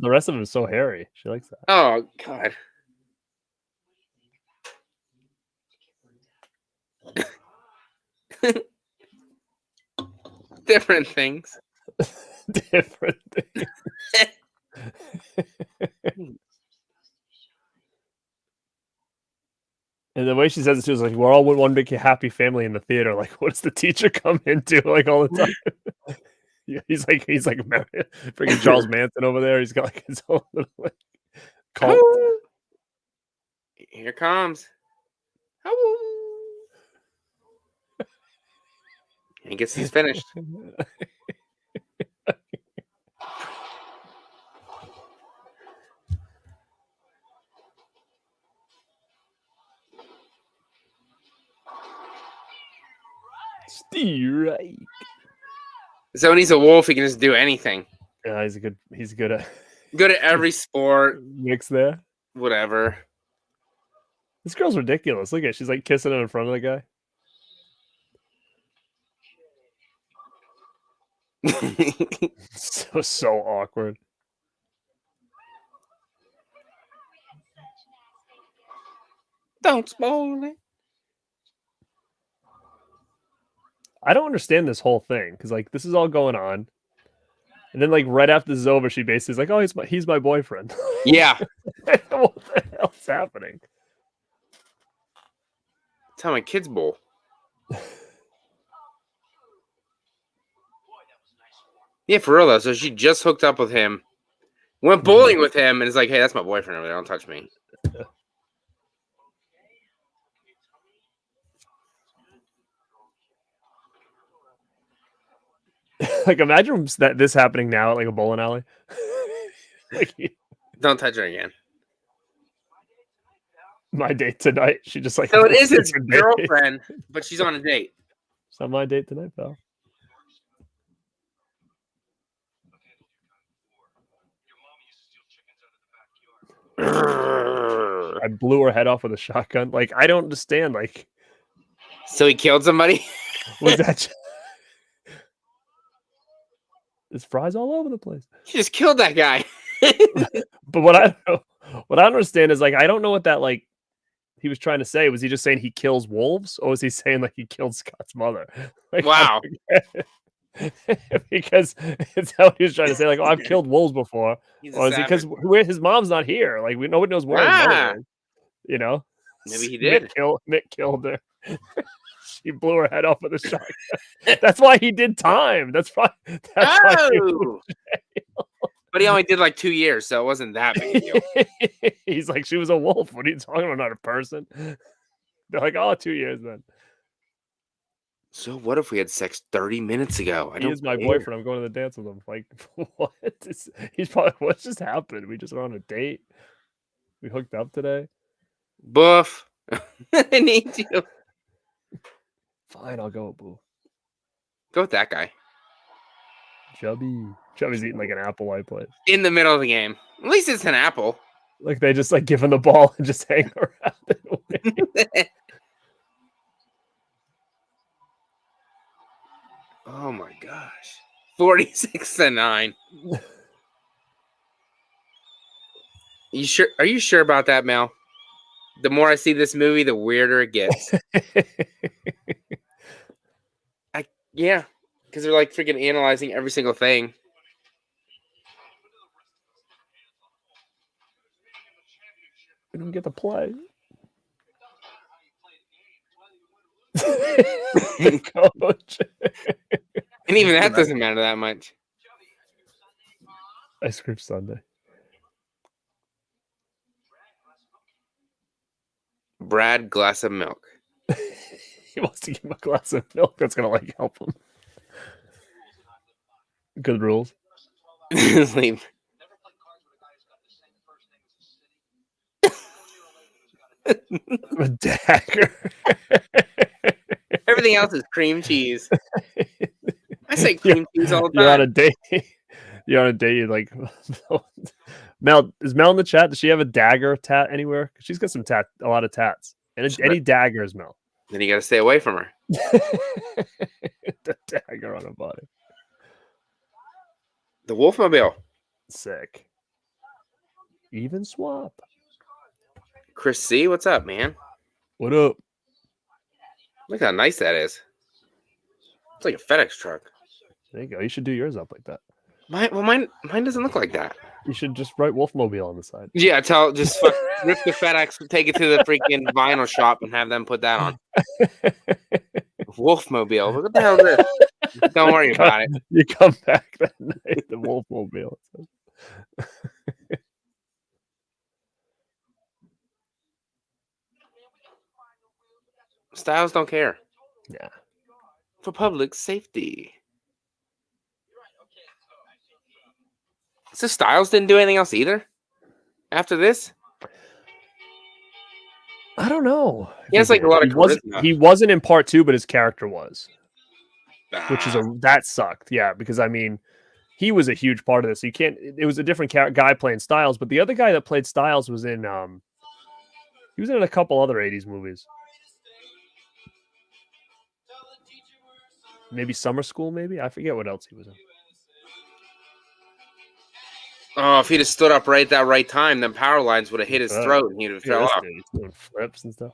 the rest of him is so hairy. She likes that. Oh, God. Different things. Different things. And the way she says it too is like, we're all one big happy family in the theater. Like, what does the teacher come into like all the time? Yeah, he's like freaking Charles Manson over there. He's got like his own little like cult. Here comes. He gets he's finished. Right. So when he's a wolf, he can just do anything. Yeah, he's good at every sport. Mix there. Whatever. This girl's ridiculous. Look at it. She's like kissing him in front of the guy. so awkward. Don't spoil it. I don't understand this whole thing because like this is all going on, and then like right after this is over, she basically is like, "Oh, he's my boyfriend." Yeah. What the hell's happening? That's how my kids bowl. Yeah, for real though. So she just hooked up with him, went bowling with him, and is like, "Hey, that's my boyfriend over there. Don't touch me." Like, imagine that this happening now at like a bowling alley. Like, Don't touch her again. my date tonight. She just like. So it is his her date. girlfriend, but she's on a date. It's not my date tonight, pal. I blew her head off with a shotgun. Like, I don't understand. Like, So he killed somebody. was that? There's fries all over the place. He just killed that guy. But what I don't understand is, like, I don't know what that, like, he was trying to say. Was he just saying he kills wolves, or was he saying like he killed Scott's mother? Like, Wow. Because it's how he was trying to say, like, oh, I've killed wolves before. He's a Or is it because savage. his mom's not here? Like, nobody knows where his mother is. You know? Maybe he did. Mick killed her. She blew her head off with a shotgun. That's why he did time. That's why he Oh. But he only did like 2 years, so it wasn't that big a deal. He's like, she was a wolf. What are you talking about? Not a person. They're like, oh, 2 years then. So what if we had sex 30 minutes ago? He is my boyfriend. I'm going to the dance with him. Like, what? He's probably, what just happened? We just went on a date. We hooked up today. Boof. I need you. Fine, I'll go with Boo. Go with that guy. Chubby's eating like an apple I play. In the middle of the game. At least it's an apple. Like, they just like give him the ball and just hang around. Oh my gosh. 46-9. You sure? Are you sure about that, Mel? The more I see this movie, the weirder it gets. Yeah, because they're like freaking analyzing every single thing. We didn't get to play. Coach. And even that doesn't matter that much. Ice cream Sunday. Brad, glass of milk. He wants to give him a glass of milk. That's gonna like help him. Good rules. Leave. A dagger. Everything else is cream cheese. I say cream cheese all the time. You're on a date. You're on a date. You're like, Mel, is Mel in the chat? Does she have a dagger tat anywhere? She's got some a lot of tats. And any daggers, Mel. Then you got to stay away from her. The dagger on her body. The Wolfmobile. Sick. Even swap. Chris C, what's up, man? What up? Look how nice that is. It's like a FedEx truck. There you go. You should do yours up like that. Mine doesn't look like that. You should just write Wolfmobile on the side. Yeah, just rip the FedEx, take it to the freaking vinyl shop, and have them put that on. Wolfmobile. What the hell is this? Don't worry about it. You come back that night, the Wolfmobile. Styles don't care. Yeah. For public safety. So Styles didn't do anything else either? After this? I don't know. He has like a lot of charisma. He wasn't in part 2, but his character was. Which is Ah. that sucked. Yeah, because I mean, he was a huge part of this. You can't. It was a different guy playing Styles, but the other guy that played Styles was in. He was in a couple other '80s movies. Maybe Summer School. Maybe I forget what else he was in. Oh, if he'd have stood up right at that right time, then power lines would have hit his throat and he'd have fell off. He's doing flips and stuff.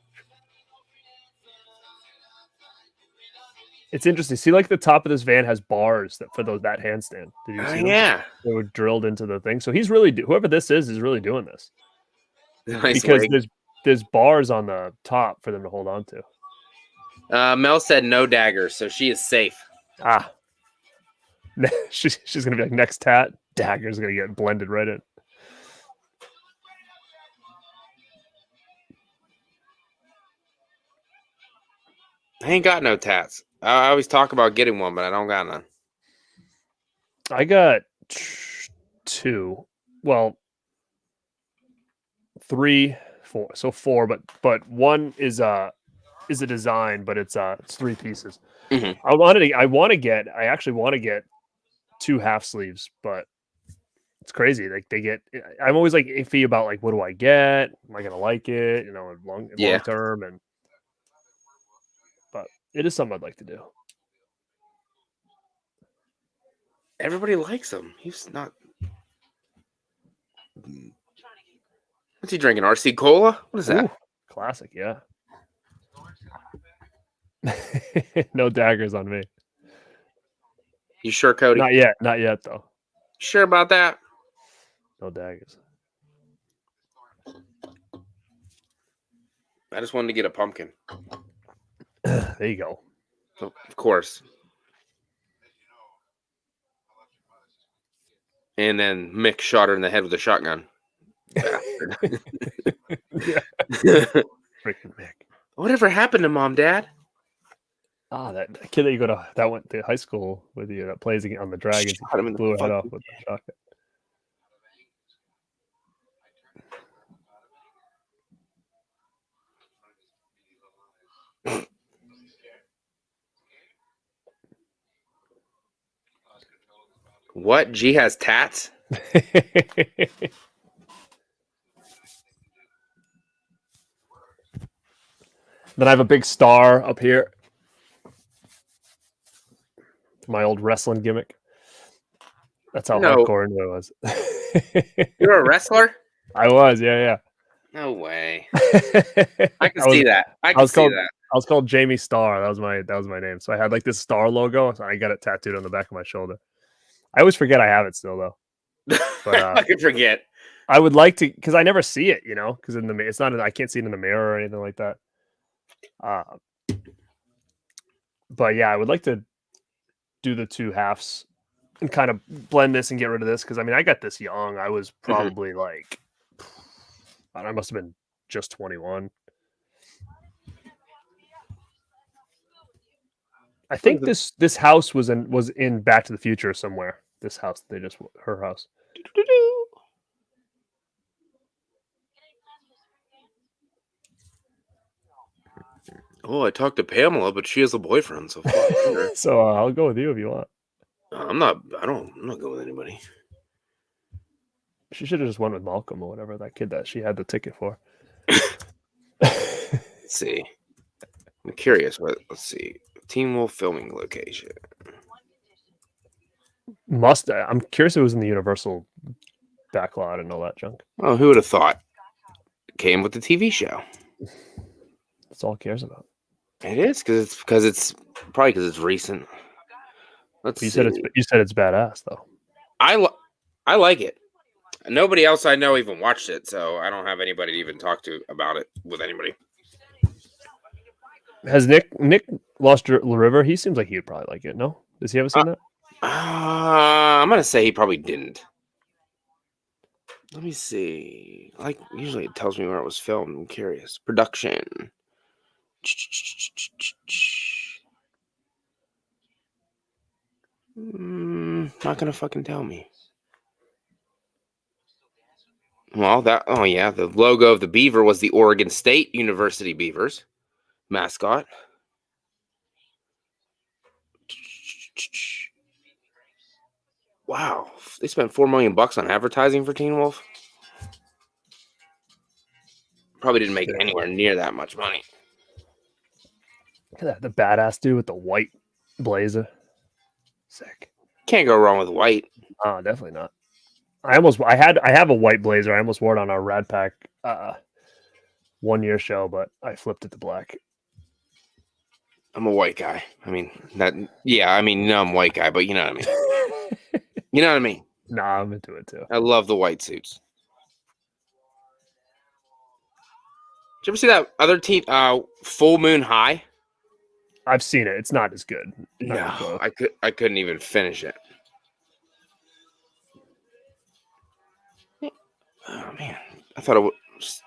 It's interesting. See, like the top of this van has bars for that handstand. Did you see them? Yeah. They were drilled into the thing. So he's really whoever this is really doing this. Nice because wig. there's bars on the top for them to hold on to. Mel said no daggers, so she is safe. Ah. she's going to be like, next tat, dagger's going to get blended right in. I ain't got no tats. I always talk about getting one, but I don't got none. I got 2. Well, 3, 4. So 4, but one is a design, but it's 3 pieces. Mm-hmm. I actually want to get 2 half sleeves, but it's crazy. Like I'm always like iffy about like, what do I get? Am I gonna like it? Long term, but it is something I'd like to do. Everybody likes him. He's not. What's he drinking? RC Cola? What is that? Ooh, classic, yeah. No daggers on me. You sure, Cody? Not yet though. Sure about that? No daggers. I just wanted to get a pumpkin. There you go. Oh, of course. And then Mick shot her in the head with a shotgun. Freaking Mick. Whatever happened to Mom, Dad? That kid that went to high school with you that plays on the Dragons. Shot him in the blew her head fucking off with the shotgun. What? G has tats? Then I have a big star up here. My old wrestling gimmick. That's how hardcore it was. You're a wrestler? I was, yeah. No way. I can see that. I was called Jamie Starr. That was my name. So I had like this star logo. So I got it tattooed on the back of my shoulder. I always forget I have it still though. But I can forget. I would like to, because I never see it, because it's not. I can't see it in the mirror or anything like that. But yeah, I would like to do the 2 halves and kind of blend this and get rid of this, because I got this young. I was probably like, I must have been just 21. I think this house was in Back to the Future somewhere. This house, her house. Oh, I talked to Pamela, but she has a boyfriend. So, so I'll go with you if you want. I'm not going with anybody. She should have just went with Malcolm or whatever, that kid that she had the ticket for. Let's see. I'm curious. Let's see. TeenWolf filming location. I'm curious if it was in the Universal backlot and all that junk. Oh, who would have thought? It came with the TV show. That's all it cares about. It is because it's probably because it's recent. You said it's badass though. I like it. Nobody else I know even watched it, so I don't have anybody to even talk to about it with anybody. Has Nick lost the river? He seems like he would probably like it. No, does he ever seen that? I'm gonna say he probably didn't. Let me see. Like usually it tells me where it was filmed. I'm curious. Production. Not gonna fucking tell me. Well, the logo of the beaver was the Oregon State University Beavers mascot. Wow, they spent $4 million on advertising for Teen Wolf. Probably didn't make anywhere near that much money. Look at that, the badass dude with the white blazer. Sick. Can't go wrong with white. Oh, definitely not. I have a white blazer. I almost wore it on our Rad Pack 1 year show, but I flipped it to black. I'm a white guy. I'm a white guy, but you know what I mean. You know what I mean? Nah, I'm into it too. I love the white suits. Did you ever see that other Full Moon High? I've seen it. It's not as good. Not No, close. I couldn't even finish it. Oh man, I thought it was.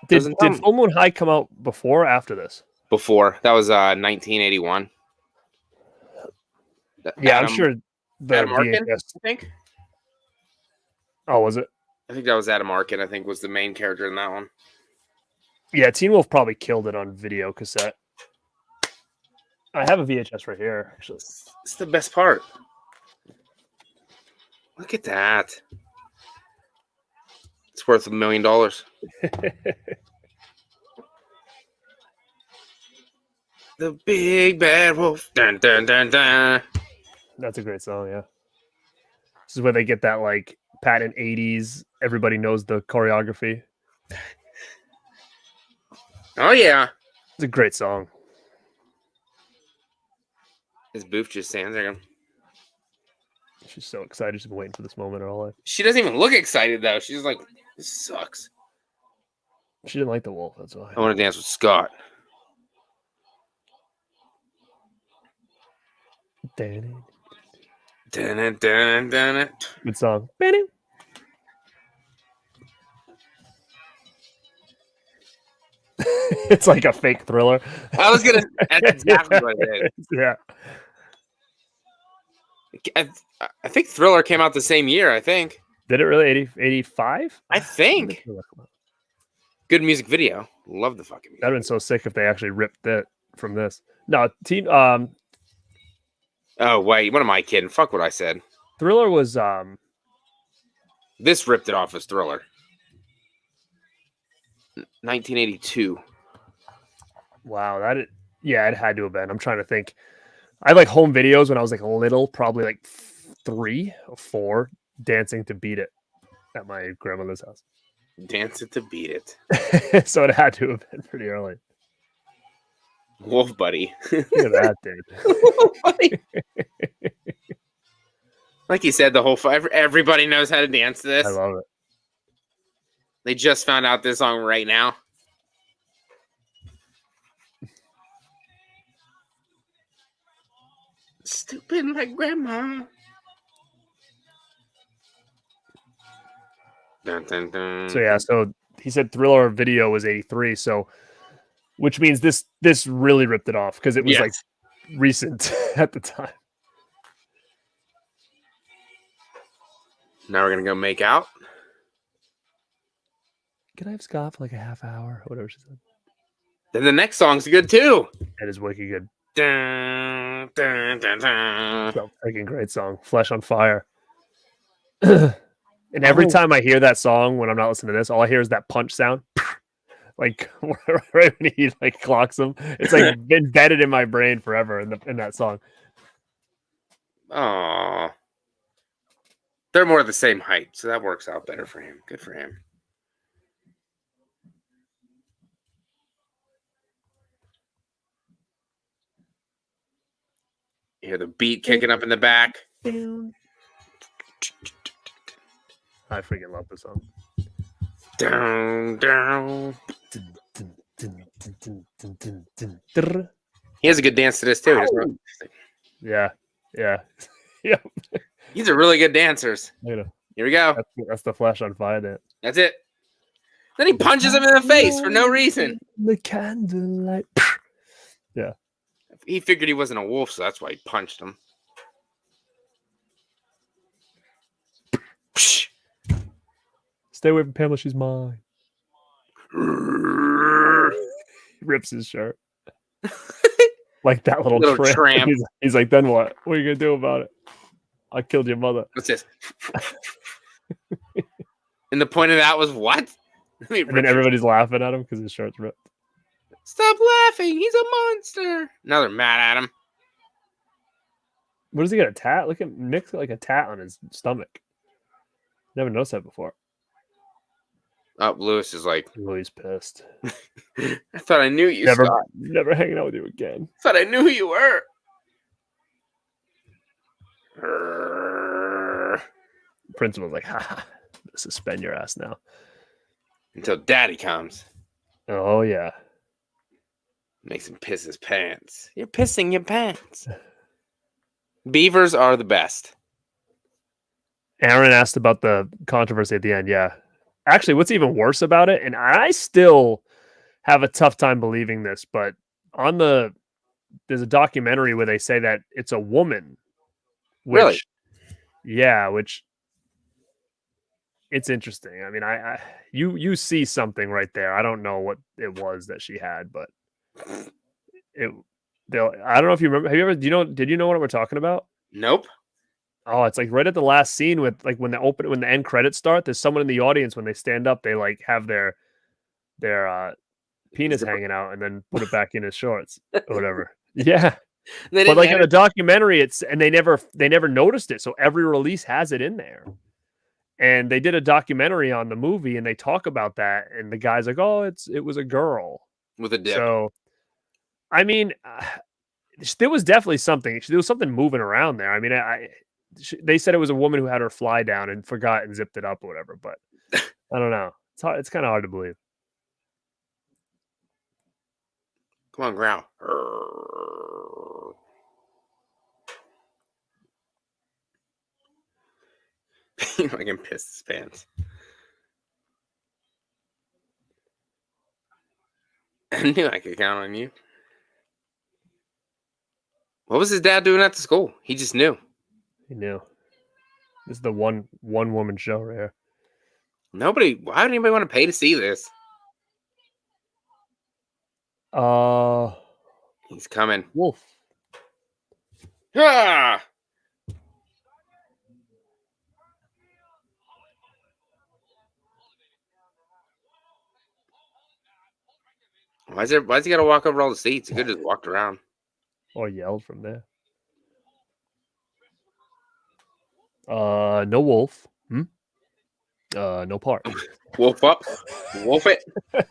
Did Full Moon High come out before or after this? Before that was 1981. Yeah, I'm sure the Adam Arkin, VHS. I think. Oh, was it? I think that was Adam Arkin. I think was the main character in that one. Yeah, Teen Wolf probably killed it on video cassette. I have a VHS right here, actually. It's the best part. Look at that. It's worth $1 million. The big bad wolf. Dun, dun, dun, dun. That's a great song, yeah. This is where they get that like patent 80s, everybody knows the choreography. Oh yeah. It's a great song. His booth just stands there. She's so excited. She's been waiting for this moment her whole life. She doesn't even look excited though. She's like, this sucks. She didn't like the wolf, that's why. I want to dance with Scott. Danny. Dun, dun, dun. Good song. Benny. It's like a fake Thriller. I was gonna. That's exactly what it is. Yeah. I think Thriller came out the same year. I think. Did it really? 85? I think. Good music video. Love the fucking music. That'd been so sick if they actually ripped it from this. No, Oh wait, what am I kidding? Fuck what I said. Thriller was This ripped it off as Thriller. 1982. Wow, it had to have been. I'm trying to think. I had like home videos when I was like little, probably like 3 or 4, dancing to Beat It at my grandmother's house. Dance it to beat it. So it had to have been pretty early. Wolf Buddy. Look at that, dude. Wolf Buddy. Like you said, everybody knows how to dance to this. I love it. They just found out this song right now. Stupid like grandma. Dun, dun, dun. So yeah, so he said Thriller video was 83, so which means this really ripped it off because it was like recent at the time. Now we're gonna go make out. Can I have Scott for like a half hour? Whatever she said. Then the next song's good too. It is wicked good. Dun, dun, dun, dun. So freaking great song. Flesh on Fire. And every time I hear that song when I'm not listening to this, all I hear is that punch sound. Like right when he like clocks him. It's like embedded in my brain forever in that song. Aww. They're more the same height, so that works out better for him. Good for him. You hear the beat kicking up in the back. I freaking love this song. Down, down. He has a good dance to this too. Yeah. Yeah. Yeah. These are really good dancers. Here we go. That's the Flesh on Fire dance. That's it. Then he punches him in the face for no reason. The candlelight. Yeah. He figured he wasn't a wolf, so that's why he punched him. Stay away from Pamela, she's mine. Rips his shirt. Like that little tramp. He's like, then what? What are you going to do about it? I killed your mother. What's this? And the point of that was what? And then everybody's laughing at him because his shirt's ripped. Stop laughing. He's a monster. Now they're mad at him. What does he got? A tat? Look at Nick's got like a tat on his stomach. Never noticed that before. Oh, Lewis is like, oh, he's pissed. I thought I knew you. Never hanging out with you again. Thought I knew who you were. Principal's like, ha, suspend your ass now. Until Daddy comes. Oh yeah. Makes him piss his pants. You're pissing your pants. Beavers are the best. Aaron asked about the controversy at the end. Yeah. Actually, what's even worse about it, and I still have a tough time believing this, but there's a documentary where they say that it's a woman. Really? Which it's interesting. I mean, you see something right there. I don't know what it was that she had, but I don't know if you remember. Did you know what we're talking about? Nope. Oh, it's like right at the last scene with like when the end credits start, there's someone in the audience when they stand up, they like have their penis hanging out and then put it back in his shorts or whatever. Yeah. But like in the documentary, they never noticed it. So every release has it in there. And they did a documentary on the movie and they talk about that. And the guy's like, oh, it was a girl with a dick. So, I mean, there was definitely something. There was something moving around there. I mean, they said it was a woman who had her fly down and forgot and zipped it up or whatever. But I don't know. It's kind of hard to believe. Come on, growl. I can piss his pants. I knew I could count on you. What was his dad doing at the school? He just knew. He knew. This is the one woman show right here. Why would anybody want to pay to see this? He's coming. Wolf. Ah! Why's he gotta walk over all the seats? He could have just walked around. Or yelled from there. No wolf. No part. Wolf up. Wolf it. I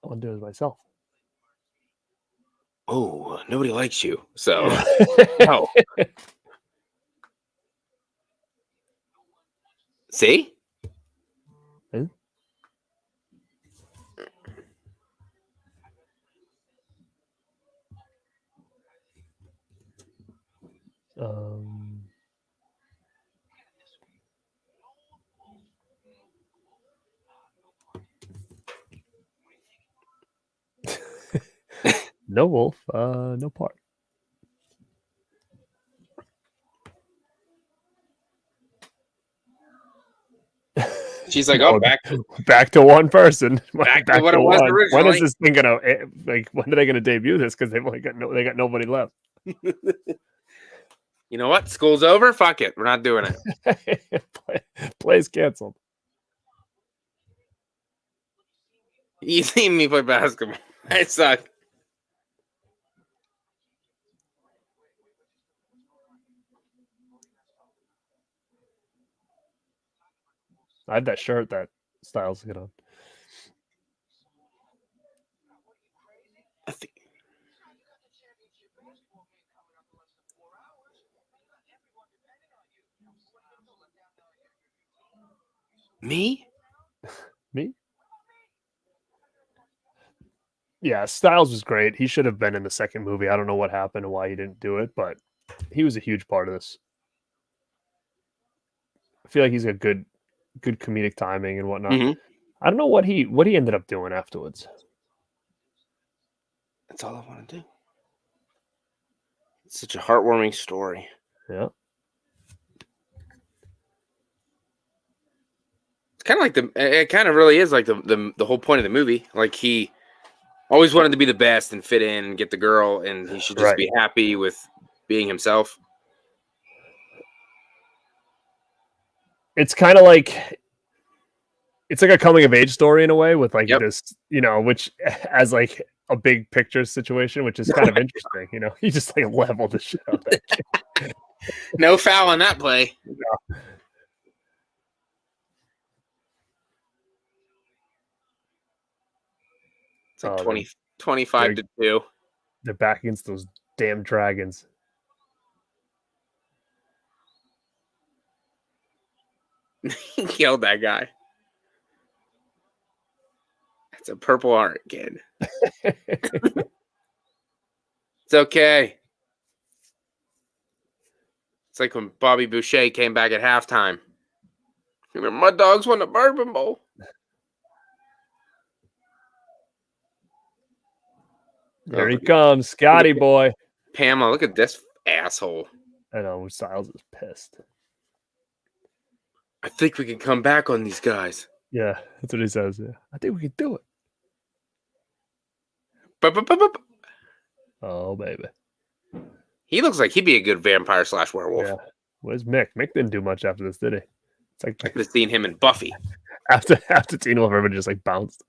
want to do it myself. Oh, nobody likes you. So, no. See? Hmm? No wolf, no part. She's like, oh, back to one person. Back to what it was originally. When is this thing gonna when are they gonna debut this? Because they've only got nobody left. You know what? School's over. Fuck it. We're not doing it. Play's canceled. You seen me play basketball. I suck. I had that shirt that Styles get on. Me? Me? Yeah, Styles was great. He should have been in the second movie. I don't know what happened and why he didn't do it, but he was a huge part of this. I feel like he's got good comedic timing and whatnot. Mm-hmm. I don't know what he ended up doing afterwards. That's all I want to do. It's such a heartwarming story. Yeah. It's kind of like it kind of really is like the whole point of the movie. Like he always wanted to be the best and fit in and get the girl, and he should just be happy with being himself. It's kind of like it's like a coming of age story in a way with like this, which as like a big picture situation, which is kind of interesting. He just like leveled the shit out there. No foul on that play. No. It's like 25 to 2. They're back against those damn dragons. He killed that guy. It's a purple heart, kid. It's okay. It's like when Bobby Boucher came back at halftime. Remember, my dogs won the Bourbon Bowl. There he comes, Scotty boy. Pamela, look at this asshole. I know, Styles is pissed. I think we can come back on these guys. Yeah, that's what he says. Yeah, I think we can do it. Oh, baby. He looks like he'd be a good vampire / werewolf. Yeah. Where's Mick? Mick didn't do much after this, did he? It's like I could have seen him in Buffy. after TeenWolf, everybody just like bounced.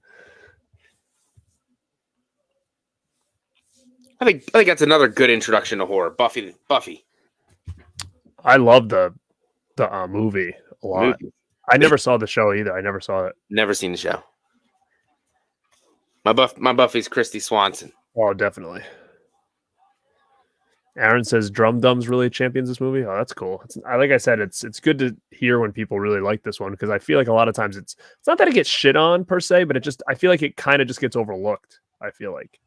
I think that's another good introduction to horror. Buffy. I love the movie a lot. I never saw the show either. I never saw it. Never seen the show. My Buffy's Christy Swanson. Oh, definitely. Aaron says Drum Dum's really champions this movie. Oh, that's cool. Like I said, it's good to hear when people really like this one, because I feel like a lot of times it's not that it gets shit on per se, but I feel like it kind of just gets overlooked. I feel like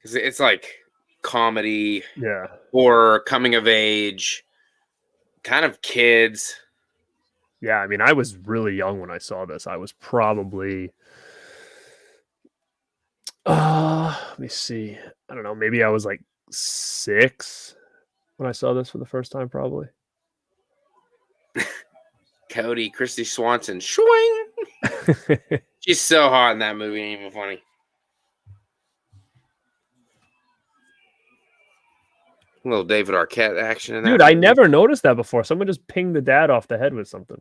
It's like comedy, yeah, horror, coming of age, kind of kids. yeah. I mean, I was really young when I saw this. I was probably let me see. I don't know. Maybe I was like 6 when I saw this for the first time, probably. Cody, Christy Swanson, swing. She's so hot in that movie. Ain't even funny. A little David Arquette action in that. Dude, I never noticed that before. Someone just pinged the dad off the head with something.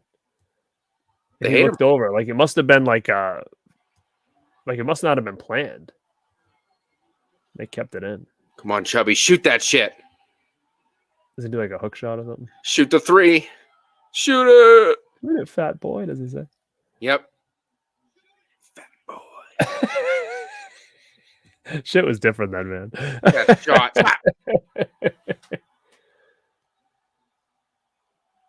And he looked over. Like it must have been like it must not have been planned. They kept it in. Come on, Chubby, shoot that shit. Does he do like a hook shot or something? Shoot the 3. Shoot it. Shoot it, fat boy, does he say? Yep. Fat boy. Shit was different then, man. That shot.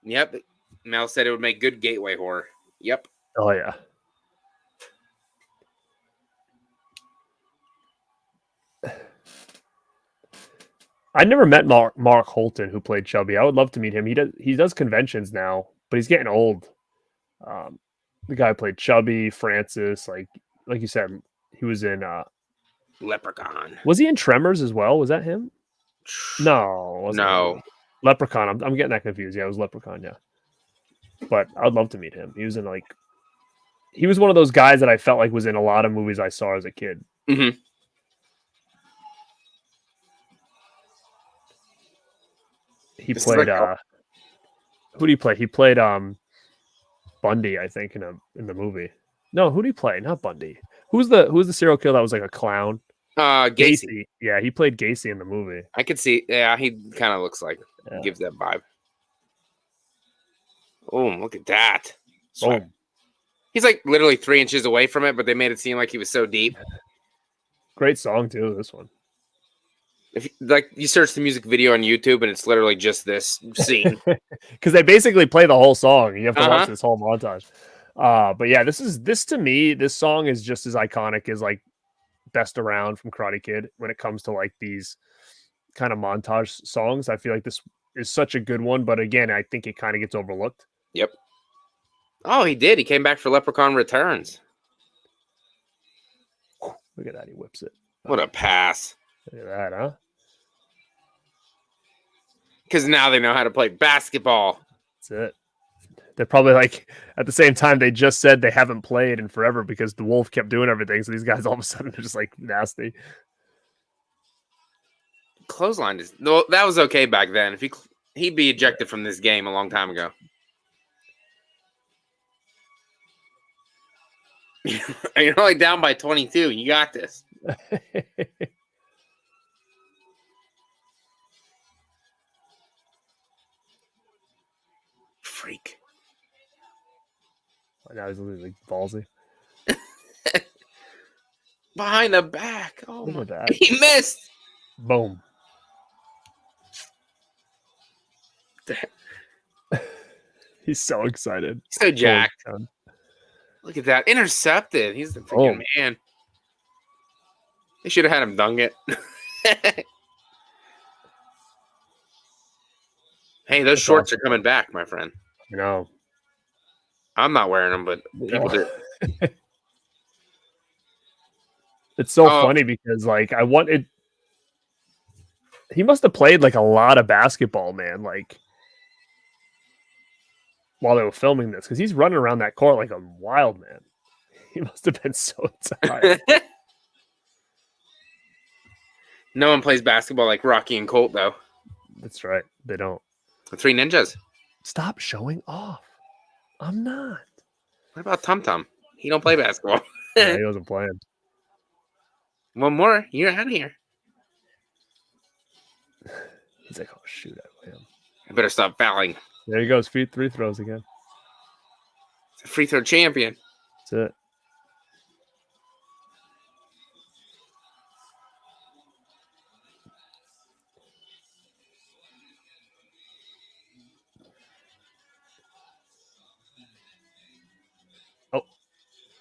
Yep. Mel said it would make good gateway horror. Yep. Oh, yeah. I never met Mark Holton, who played Chubby. I would love to meet him. He does conventions now, but he's getting old. The guy who played Chubby, Francis, like you said, he was in Leprechaun. Was he in Tremors as well? Was that him? No. No. Leprechaun. I'm getting that confused. Yeah, it was Leprechaun, yeah. But I'd love to meet him. He was in he was one of those guys that I felt like was in a lot of movies I saw as a kid. Mm-hmm. He played who did he play? He played Bundy, I think, in the movie. No, who did he play? Not Bundy. Who's the serial killer that was like a clown? Gacy. Yeah, he played Gacy in the movie. I could see. Yeah, he kind of looks like gives that vibe. Oh, look at that! Oh, he's like literally 3 inches away from it, but they made it seem like he was so deep. Great song too. This one. If you search the music video on YouTube, and it's literally just this scene, because they basically play the whole song. You have to watch this whole montage. But yeah, this to me, this song is just as iconic as like Best Around from Karate Kid when it comes to like these kind of montage songs. I feel like this is such a good one, but again, I think it kind of gets overlooked. Yep. Oh, he did. He came back for Leprechaun Returns. Look at that. He whips it. What a pass. Look at that, huh? Because now they know how to play basketball. That's it. They're probably like, at the same time, they just said they haven't played in forever because the Wolf kept doing everything. So these guys all of a sudden are just like nasty. Clothesline is no, that was okay back then. If he'd be ejected from this game a long time ago. You're only down by 22. You got this. Freak. Now he's like ballsy. Behind the back. Oh, look my at that. He missed. Boom. He's so excited. So jacked. Look at that. Intercepted. He's the freaking man. They should have had him dunk it. Hey, those shorts are coming back, my friend. You know. I'm not wearing them, but people do. It's so funny because, like, he must have played, like, a lot of basketball, man, like, while they were filming this, because he's running around that court like a wild man. He must have been so tired. No one plays basketball like Rocky and Colt, though. That's right. They don't. The Three Ninjas. Stop showing off. I'm not. What about Tum Tum? He don't play basketball. Yeah, he wasn't playing. One more. You're out of here. He's like, oh, shoot, I am. I better stop fouling. There he goes. Free throws again. It's a free throw champion. That's it. Oh.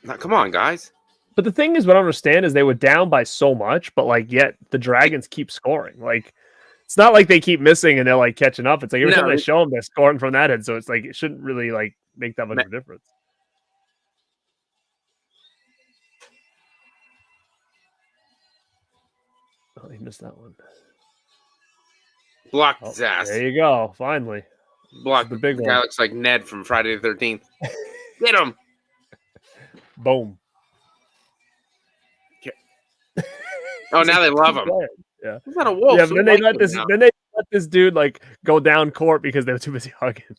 Now, come on, guys. But the thing is, what I don't understand is they were down by so much, but, like, yet the Dragons keep scoring. Like, it's not like they keep missing and they're, like, catching up. It's like every time they show them, they're scoring from that end. So it's like it shouldn't really, like, make that much of a difference. Oh, he missed that one. Blocked his ass. There you go. Finally. Blocked the big one. one. Guy looks like Ned from Friday the 13th. Get him. Boom. Oh, now they love him. Yeah. He's not a wolf. Yeah, so then they let this dude, like, go down court because they were too busy hugging.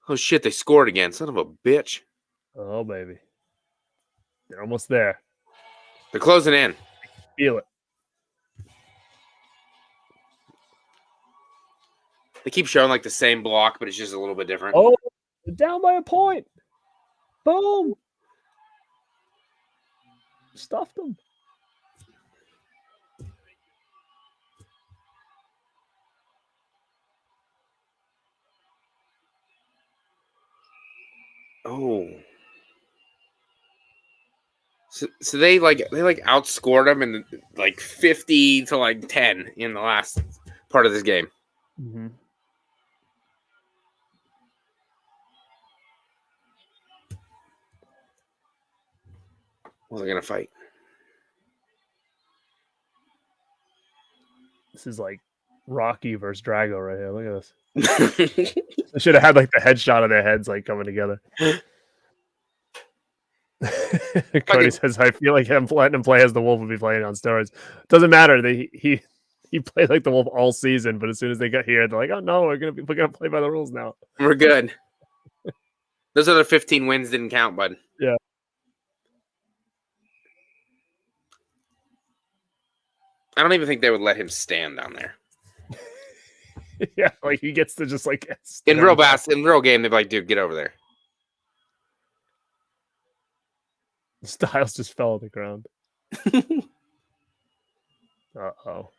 Oh shit, they scored again. Son of a bitch. Oh baby. They're almost there. They're closing in. Feel it. They keep showing like the same block, but it's just a little bit different. Oh, they're down by a point. Boom. Stuffed them. Oh. So they outscored them in like 50 to like 10 in the last part of this game. Mm-hmm. Well, they're gonna fight. This is like Rocky versus Drago right here. Look at this. They should have had like the headshot of their heads like coming together. Cody says, "I feel like him letting him play as the Wolf would be playing on steroids." Doesn't matter. He played like the Wolf all season, but as soon as they got here, they're like, "Oh no, we're gonna play by the rules now." We're good. Those other 15 wins didn't count, bud. Yeah. I don't even think they would let him stand down there. Yeah, like he gets to just like in real game, they'd be like, "Dude, get over there." Styles just fell on the ground. Uh-oh.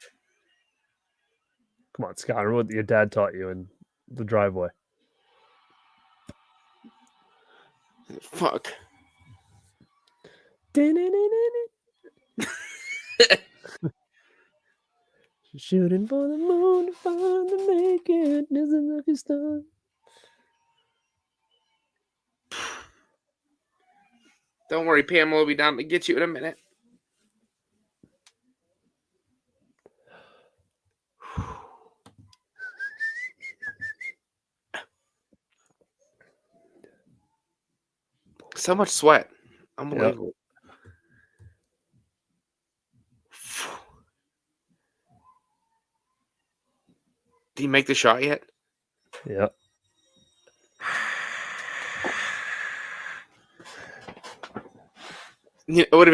Come on, Scott. Remember what your dad taught you in the driveway. Fuck. Shooting for the moon to find the naked. Isn't lucky star. Don't worry, Pamela will be down to get you in a minute. So much sweat. Unbelievable. Yep. Did he make the shot yet? Yep. You know,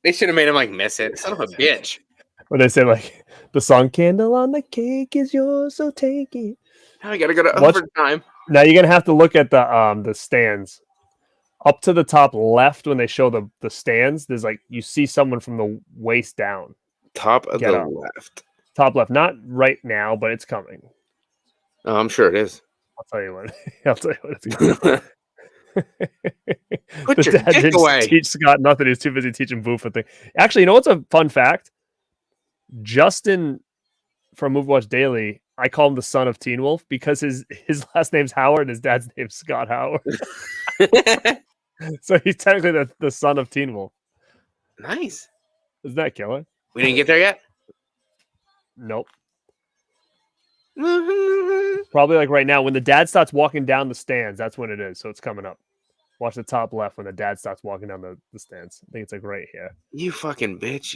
they should have made him like miss it. Son of a bitch. When they say like the song "Candle on the Cake is yours, so take it." Now I gotta go to overtime. Now you're gonna have to look at the stands. Up to the top left when they show the stands, there's like you see someone from the waist down. Top of the left. Top left. Not right now, but it's coming. Oh, I'm sure it is. I'll tell you what. I'll tell you what it's going to be. Put The your dad dick didn't away. teach Scott nothing. He was too busy teaching Boof a thing. Actually, you know what's a fun fact? Justin from Movie Watch Daily, I call him the son of Teen Wolf because his last name's Howard and his dad's name's Scott Howard. So he's technically the son of Teen Wolf. Nice. Isn't that killer? We didn't get there yet? Nope. Probably like right now when the dad starts walking down the stands, that's when it is. So it's coming up. Watch the top left when the dad starts walking down the stands. I think it's like right here. You fucking bitch.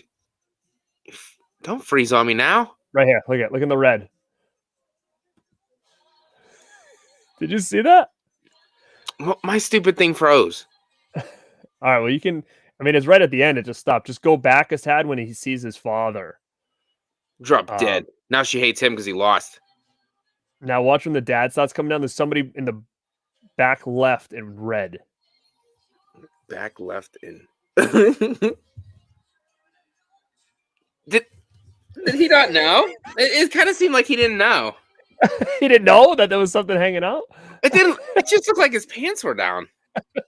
Don't freeze on me now. Right here. Look in the red. Did you see that? My stupid thing froze. All right. Well, you can. I mean, it's right at the end. It just stopped. Just go back a tad when he sees his father. Drop dead. Now she hates him because he lost. Now watch when the dad starts coming down. There's somebody in the back left in red. Back left in. Did he not know? It kind of seemed like he didn't know. He didn't know that there was something hanging out. It didn't. It just looked like his pants were down.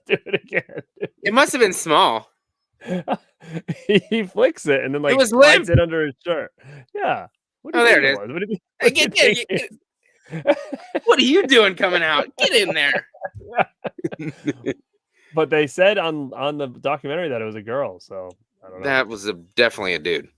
Do it again. It must have been small. He flicks it and then like It was slides limp. it under his shirt. Yeah. What do Oh, you there think it is. was? What do you think- Hey, what are you doing coming out? Get in there. But they said on the documentary that it was a girl, so I don't know. That was definitely a dude.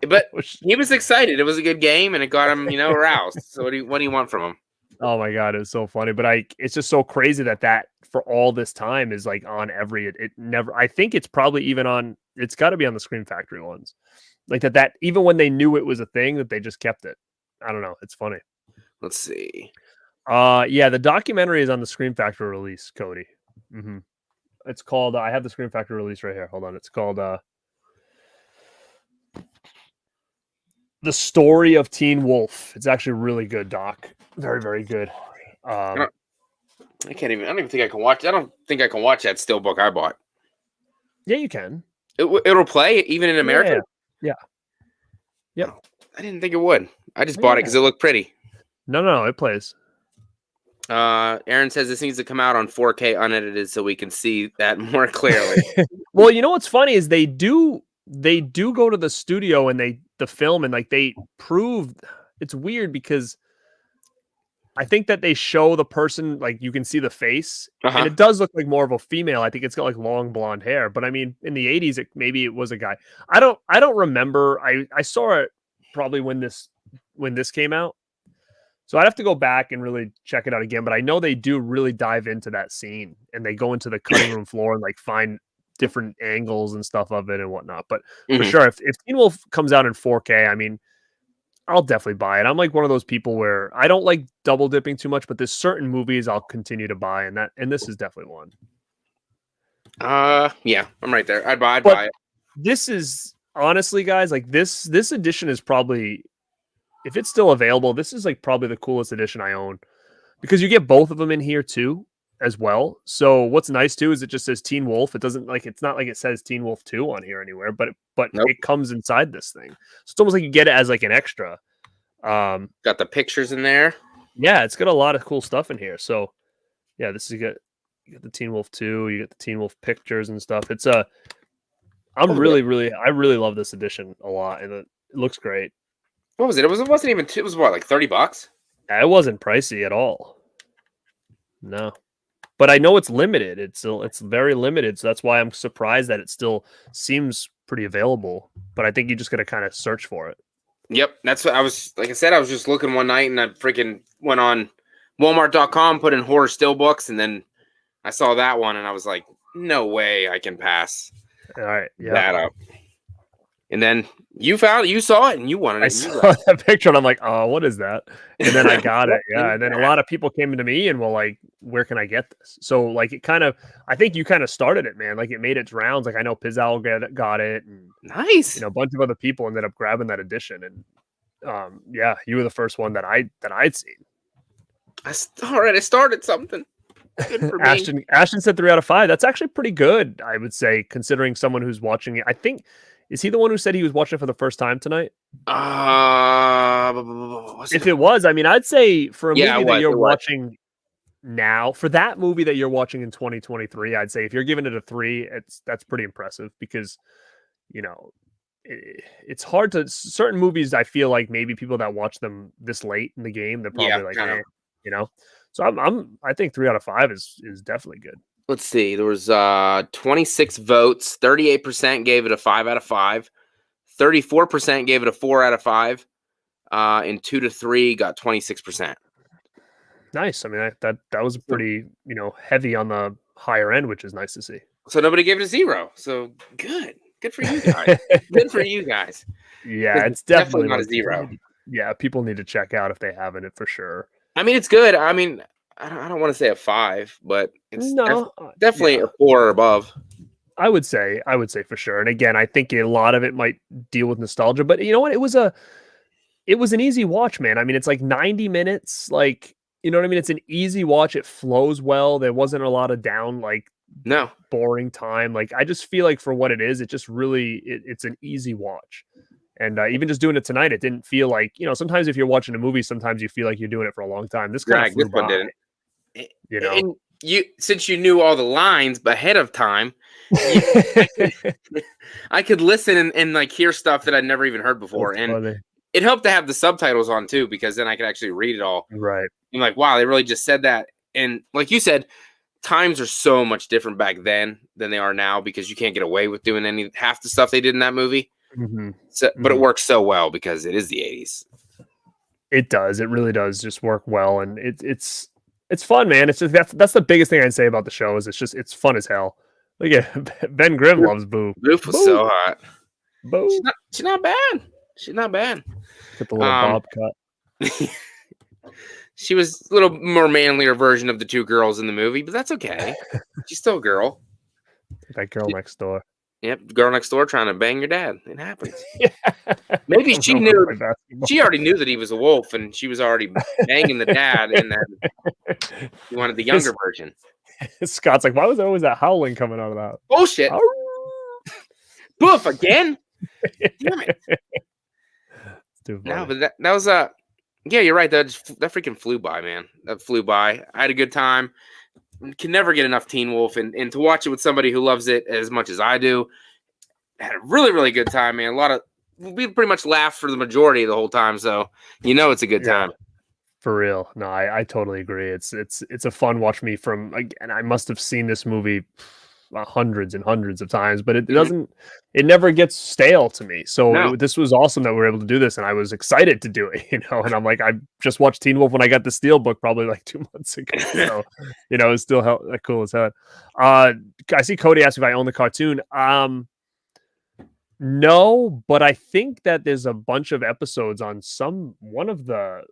But he was excited. It was a good game, and it got him, aroused. So what do you want from him? Oh my god, it was so funny. But it's just so crazy that for all this time is like on every. It never. I think it's probably even on. It's got to be on the Scream Factory ones, like that. Even when they knew it was a thing, that they just kept it. I don't know. It's funny. Let's see. Yeah, the documentary is on the Scream Factory release, Cody. Mm-hmm. It's called. I have the Scream Factory release right here. Hold on. It's called. The Story of Teen Wolf. It's actually really good, doc. Very, very good. I don't even think I can watch. I don't think I can watch that steelbook I bought. Yeah, you can. It'll play even in America. Yeah. Yep. Oh, I didn't think it would. I just bought it because it looked pretty. No, it plays. Aaron says this needs to come out on 4K unedited so we can see that more clearly. Well, you know what's funny is they do go to the studio and the film and like they prove. It's weird because I think that they show the person, like you can see the face and it does look like more of a female. I think it's got like long blonde hair, but I mean in the 80s maybe it was a guy. I don't remember. I saw it probably when this came out. So I'd have to go back and really check it out again, but I know they do really dive into that scene and they go into the cutting room floor and like find different angles and stuff of it and whatnot. But for sure, if Teen Wolf comes out in 4K, I mean, I'll definitely buy it. I'm like one of those people where I don't like double dipping too much, but there's certain movies I'll continue to buy, and this is definitely one. Yeah, I'm right there. I'd buy it. This is honestly, guys, like this edition is probably, if it's still available, this is like probably the coolest edition I own because you get both of them in here too as well. So what's nice too is it just says Teen Wolf. It doesn't like, it's not like it says Teen Wolf 2 on here anywhere, but Nope. It comes inside this thing. So it's almost like you get it as like an extra. Got the pictures in there. Yeah, it's got a lot of cool stuff in here. So yeah, this is good. You got the Teen Wolf 2, you get the Teen Wolf pictures and stuff. It's I really love this edition a lot, and it looks great. What was it? It wasn't even. It was what, like $30? It wasn't pricey at all. No, but I know it's limited. It's very limited, so that's why I'm surprised that it still seems pretty available. But I think you just got to kind of search for it. Yep, that's what I was. Like I said, I was just looking one night, and I freaking went on Walmart.com, put in horror steelbooks, and then I saw that one, and I was like, "No way, I can pass." All right, yeah. That up. And then you saw it, and you wanted it. I saw that picture, and I'm like, "Oh, what is that?" And then I got it, yeah. And then a lot of people came to me and were like, "Where can I get this?" So, like, it kind of, I think you kind of started it, man. Like, it made its rounds. Like, I know Pizzal got it, and nice. A bunch of other people ended up grabbing that edition, and yeah, you were the first one that I'd seen. I started something. Good for me. Ashton said 3 out of 5. That's actually pretty good, I would say, considering someone who's watching it. I think, is he the one who said he was watching it for the first time tonight? If it was, I mean, I'd say for a movie that you're watching, now for that movie that you're watching in 2023, I'd say if you're giving it a 3, that's pretty impressive because, you know, it's hard to certain movies. I feel like maybe people that watch them this late in the game, they're probably like, kinda. you know. So I think 3 out of 5 is definitely good. Let's see. There was 26 votes. 38% gave it a 5 out of 5. 34% gave it a 4 out of 5. And 2 to 3 got 26%. Nice. I mean, that was pretty, you know, heavy on the higher end, which is nice to see. So nobody gave it a 0. So good for you guys. Good for you guys. Yeah, it's definitely not a like 0. Yeah, people need to check out if they haven't it for sure. I mean, it's good. I mean, I don't want to say a 5, but it's definitely yeah. a 4 or above. I would say for sure. And again, I think a lot of it might deal with nostalgia, but you know what? It was an easy watch, man. I mean, it's like 90 minutes. Like, you know what I mean? It's an easy watch. It flows well. There wasn't a lot of boring time. Like, I just feel like for what it is, it just really, it's an easy watch. And even just doing it tonight, it didn't feel like, you know, sometimes if you're watching a movie, sometimes you feel like you're doing it for a long time. This kind of flew by, didn't. You know, and since you knew all the lines ahead of time, I could listen and like hear stuff that I'd never even heard before. That's and funny. It helped to have the subtitles on too, because then I could actually read it all. Right. I'm like, wow, they really just said that. And like you said, times are so much different back then than they are now because you can't get away with doing half the stuff they did in that movie. Mm-hmm. So, but it works so well because it is the 80s. It does. It really does just work well, and it's fun, man. It's just that's the biggest thing I'd say about the show is it's fun as hell. Look at Ben Grimm loves Boo. Boof was so hot. Boo. She's not bad. She's not bad. Get the little bob cut. She was a little more manlier version of the two girls in the movie, but that's okay. She's still a girl. That girl next door. Yep, girl next door trying to bang your dad. It happens. Yeah. Maybe she knew. She already knew that he was a wolf, and she was already banging the dad, and then he wanted the younger version. Scott's like, why was there always that howling coming out of that? Bullshit. Boof again. Damn it. No, but that was yeah, you're right. That freaking flew by, man. That flew by. I had a good time. Can never get enough Teen Wolf, and to watch it with somebody who loves it as much as I do. Had a really, really good time, man. We pretty much laughed for the majority of the whole time, so you know it's a good time. For real. No, I totally agree. It's a fun watch me from, again, I must have seen this movie hundreds and hundreds of times, but it never gets stale to me. So this was awesome that we were able to do this, and I was excited to do it, you know, and I'm like, I just watched Teen Wolf when I got the Steelbook probably like 2 months ago. So, you know, it's still cool as hell. I see Cody asked if I own the cartoon. No, but I think that there's a bunch of episodes on one of the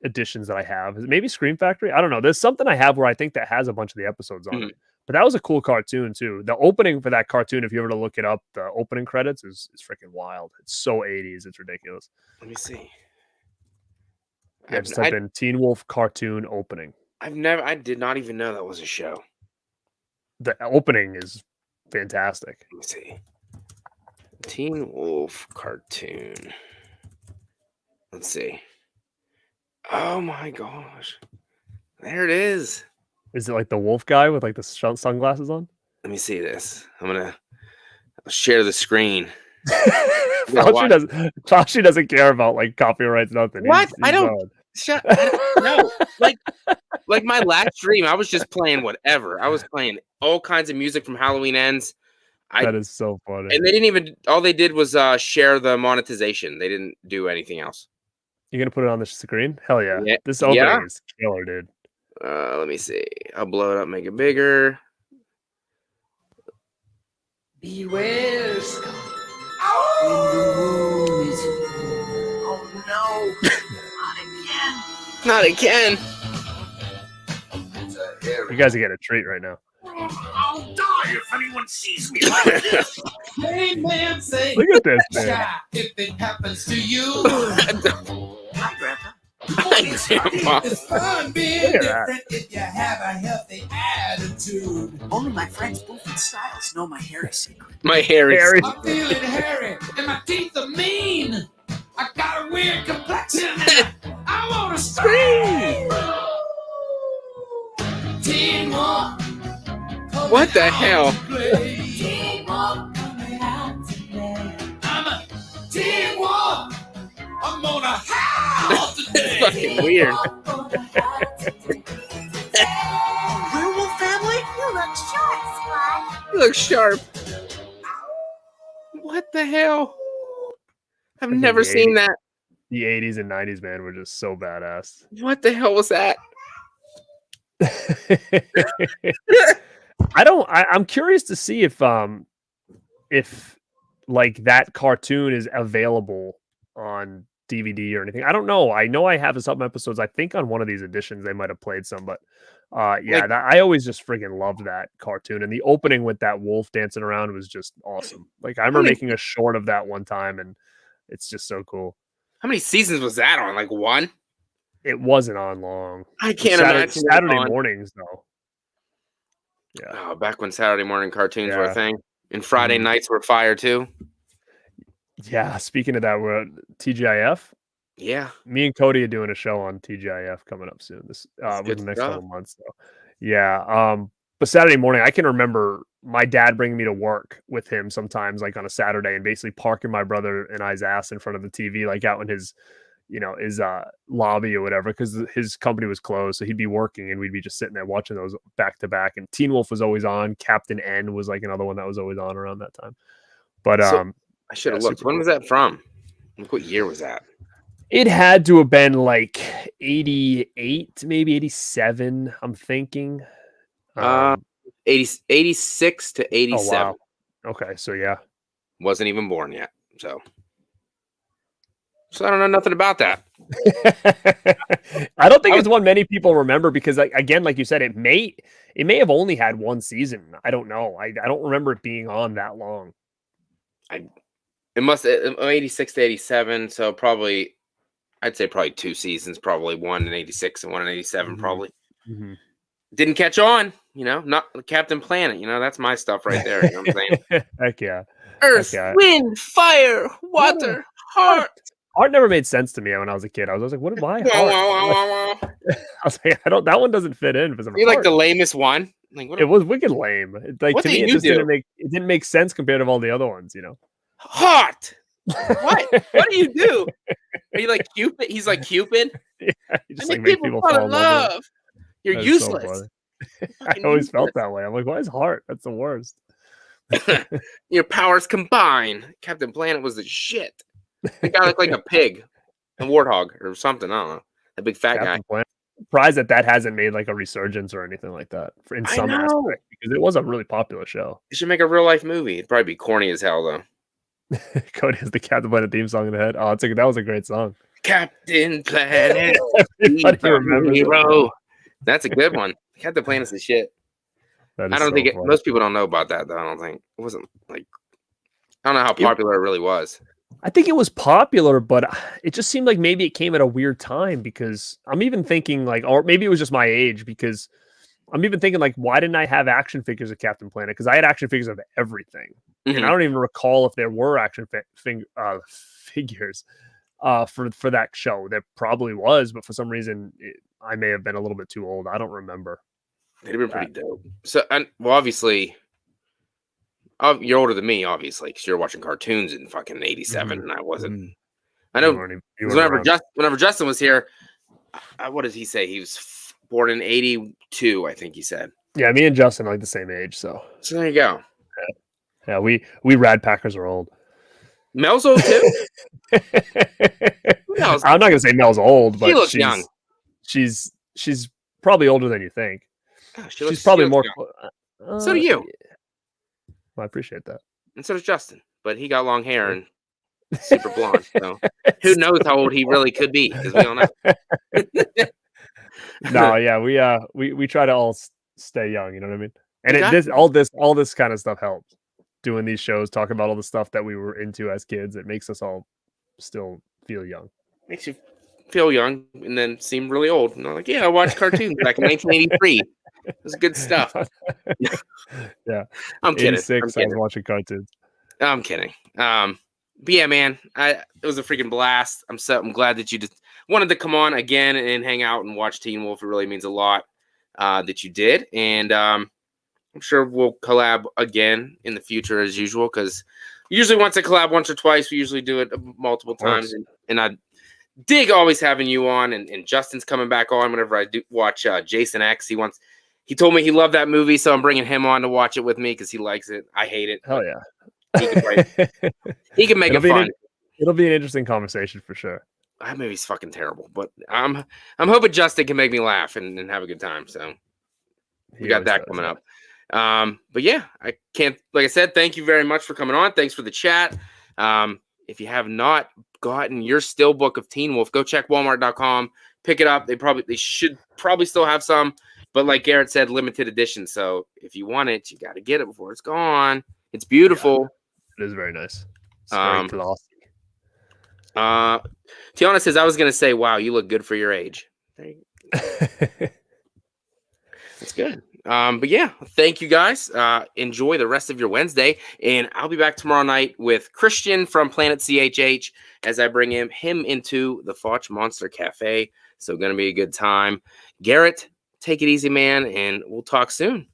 editions that I have. Maybe Scream Factory. I don't know. There's something I have where I think that has a bunch of the episodes on it. But that was a cool cartoon too. The opening for that cartoon, if you were to look it up, the opening credits is freaking wild. It's so 80s. It's ridiculous. Let me see. I just type in Teen Wolf cartoon opening. I did not even know that was a show. The opening is fantastic. Let me see. Teen Wolf cartoon. Let's see. Oh my gosh. There it is. Is it like the wolf guy with like the sunglasses on? Let me see this. I'll share the screen. Tashi doesn't care about like copyrights, nothing. What? I don't. No. Like my last stream, I was just playing whatever. I was playing all kinds of music from Halloween Ends. That is so funny. And they didn't even. All they did was share the monetization. They didn't do anything else. You're gonna put it on the screen? Hell yeah! This opening is killer, dude. Let me see. I'll blow it up, make it bigger. Beware, Scott. Oh no! Not again! You guys are getting a treat right now. I'll die if anyone sees me like this. Hey man, say look at this, man. If it happens to you. Hi, Grandpa. It's fun being different if you have a healthy attitude. Only my friends Boof and Styles know my hair is secret. My hair is I'm feeling hairy and my teeth are mean. I got a weird complexion and I want to scream. What the hell? I'm a TeenWolf. I'm gonna howl today. It's fucking weird. Werewolf family? You look short, Squad. You look sharp. What the hell? I've never seen that. The 80s and 90s, man, were just so badass. What the hell was that? I'm curious to see if like that cartoon is available on DVD or anything. I don't know. I know I have some episodes. I think on one of these editions they might have played some, but yeah, Like- I always just friggin' loved that cartoon. And the opening with that wolf dancing around was just awesome. Like I remember making a short of that one time, and it's just so cool. How many seasons was that on? Like one? It wasn't on long. I can't Saturday, imagine. Saturday on. mornings though. Yeah. Oh, back when Saturday morning cartoons were Yeah. a thing, and Friday Mhm. nights were fire too. Yeah. Speaking of that, we're TGIF. Yeah, Me and Cody are doing a show on TGIF coming up soon. This That's within good the next stuff. couple months. So yeah. But Saturday morning, I can remember my dad bringing me to work with him sometimes, like on a Saturday, and basically parking my brother and I's ass in front of the TV, like out in his, his lobby or whatever, because his company was closed. So he'd be working, and we'd be just sitting there watching those back to back. And Teen Wolf was always on. Captain N was like another one that was always on around that time. But So- I should have Yeah, looked. super When cool. was that from? Like, what year was that? it had to have been like 88, maybe 87. I'm thinking. 86 to 87. Oh wow. Okay, so yeah. Wasn't even born yet. So I don't know nothing about that. I don't think it's one many people remember because, like, again, like you said, it may have only had one season. I don't know. I don't remember it being on that long. It must 86 to 87. So probably, I'd say probably two seasons. Probably one in 86 and one in 87. Mhm. Probably Mhm. didn't catch on. Not Captain Planet. That's my stuff right there. You know what I'm saying? Heck yeah. Earth, Okay. wind, fire, water, heart. Art never made sense to me when I was a kid. I was like, what? Why Wah, heart? wah, wah, wah, wah. I was like, that one doesn't fit in for some You're like heart. the lamest one. Like what? It was wicked lame. Like What to do me, it you just do? didn't make sense compared to all the other ones. Hot. What? What do you do? Are you like Cupid? He's like Cupid. Yeah, you I just make like make people people fall fall in in love. with it. love. You're That's so useless. funny. I Fucking always felt useless. that way. I'm like, why is heart? That's the worst. Your powers combine. Captain Planet was the shit. The guy looked like a pig, a warthog, or something. I don't know. A big fat guy. Captain Planet. Surprised that hasn't made like a resurgence or anything like that in I some know. aspect, because it was a really popular show. You should make a real life movie. It'd probably be corny as hell though. Cody has the Captain Planet theme song in the head. Oh, that was a great song. Captain Planet, Everybody he's a remembers it. hero. That's a good one. Captain Planet's the shit. That I is don't so think funny. most people don't know about that though. I don't think it wasn't like I don't know how popular it really was. I think it was popular, but it just seemed like maybe it came at a weird time, because I'm even thinking like, or maybe it was just my age, because I'm even thinking like, why didn't I have action figures of Captain Planet? Because I had action figures of everything, and I don't even recall if there were action figures for that show. There probably was, but for some reason I may have been a little bit too old. I don't remember. They'd have been pretty dope. So, well, obviously, you're older than me, obviously, because you're watching cartoons in fucking '87, and I wasn't. I know. You weren't Whenever Justin was here, what did he say? He was born in '82, I think he said. Yeah, me and Justin are like the same age, so there you go. Yeah, we Rad Packers are old. Mel's old too. I'm not gonna say Mel's old, but She looks she's young. She's probably older than you think. Oh, She's probably more. young. So do you. Well, I appreciate that. And so does Justin, but he got long hair and super blonde. So who knows how old he really could be? Because we don't know. No, yeah, we try to all stay young. You know what I mean? And Exactly. all this kind of stuff helps. Doing these shows, talking about all the stuff that we were into as kids, it makes us all still feel young. Makes you feel young and then seem really old. And I'm like, yeah, I watched cartoons back in 1983. It was good stuff. Yeah, I'm kidding. 86, I'm I was kidding. watching cartoons. I'm kidding. But yeah, man, it was a freaking blast. I'm glad that you just wanted to come on again and hang out and watch Teen Wolf. It really means a lot that you did. And I'm sure we'll collab again in the future as usual, because usually once I collab once or twice, we usually do it multiple times. And I dig always having you on, and Justin's coming back on whenever I do watch Jason X. He told me he loved that movie, so I'm bringing him on to watch it with me because he likes it. I hate it. Hell yeah. He can make it fun. It'll be an interesting conversation for sure. That movie's fucking terrible, but I'm hoping Justin can make me laugh and have a good time. So we got that coming up. But yeah, I can't, like I said, thank you very much for coming on. Thanks for the chat. If you have not gotten your Steelbook of Teen Wolf, go check Walmart.com, pick it up. They should probably still have some, but like Garrett said, limited edition. So if you want it, you got to get it before it's gone. It's beautiful. Yeah, it is very nice. It's very glossy. Tiana says, I was going to say, wow, you look good for your age. That's good. But yeah, thank you guys. Enjoy the rest of your Wednesday, and I'll be back tomorrow night with Christian from Planet CHH as I bring him into the Foch Monster Cafe. So going to be a good time. Garrett, take it easy, man, and we'll talk soon.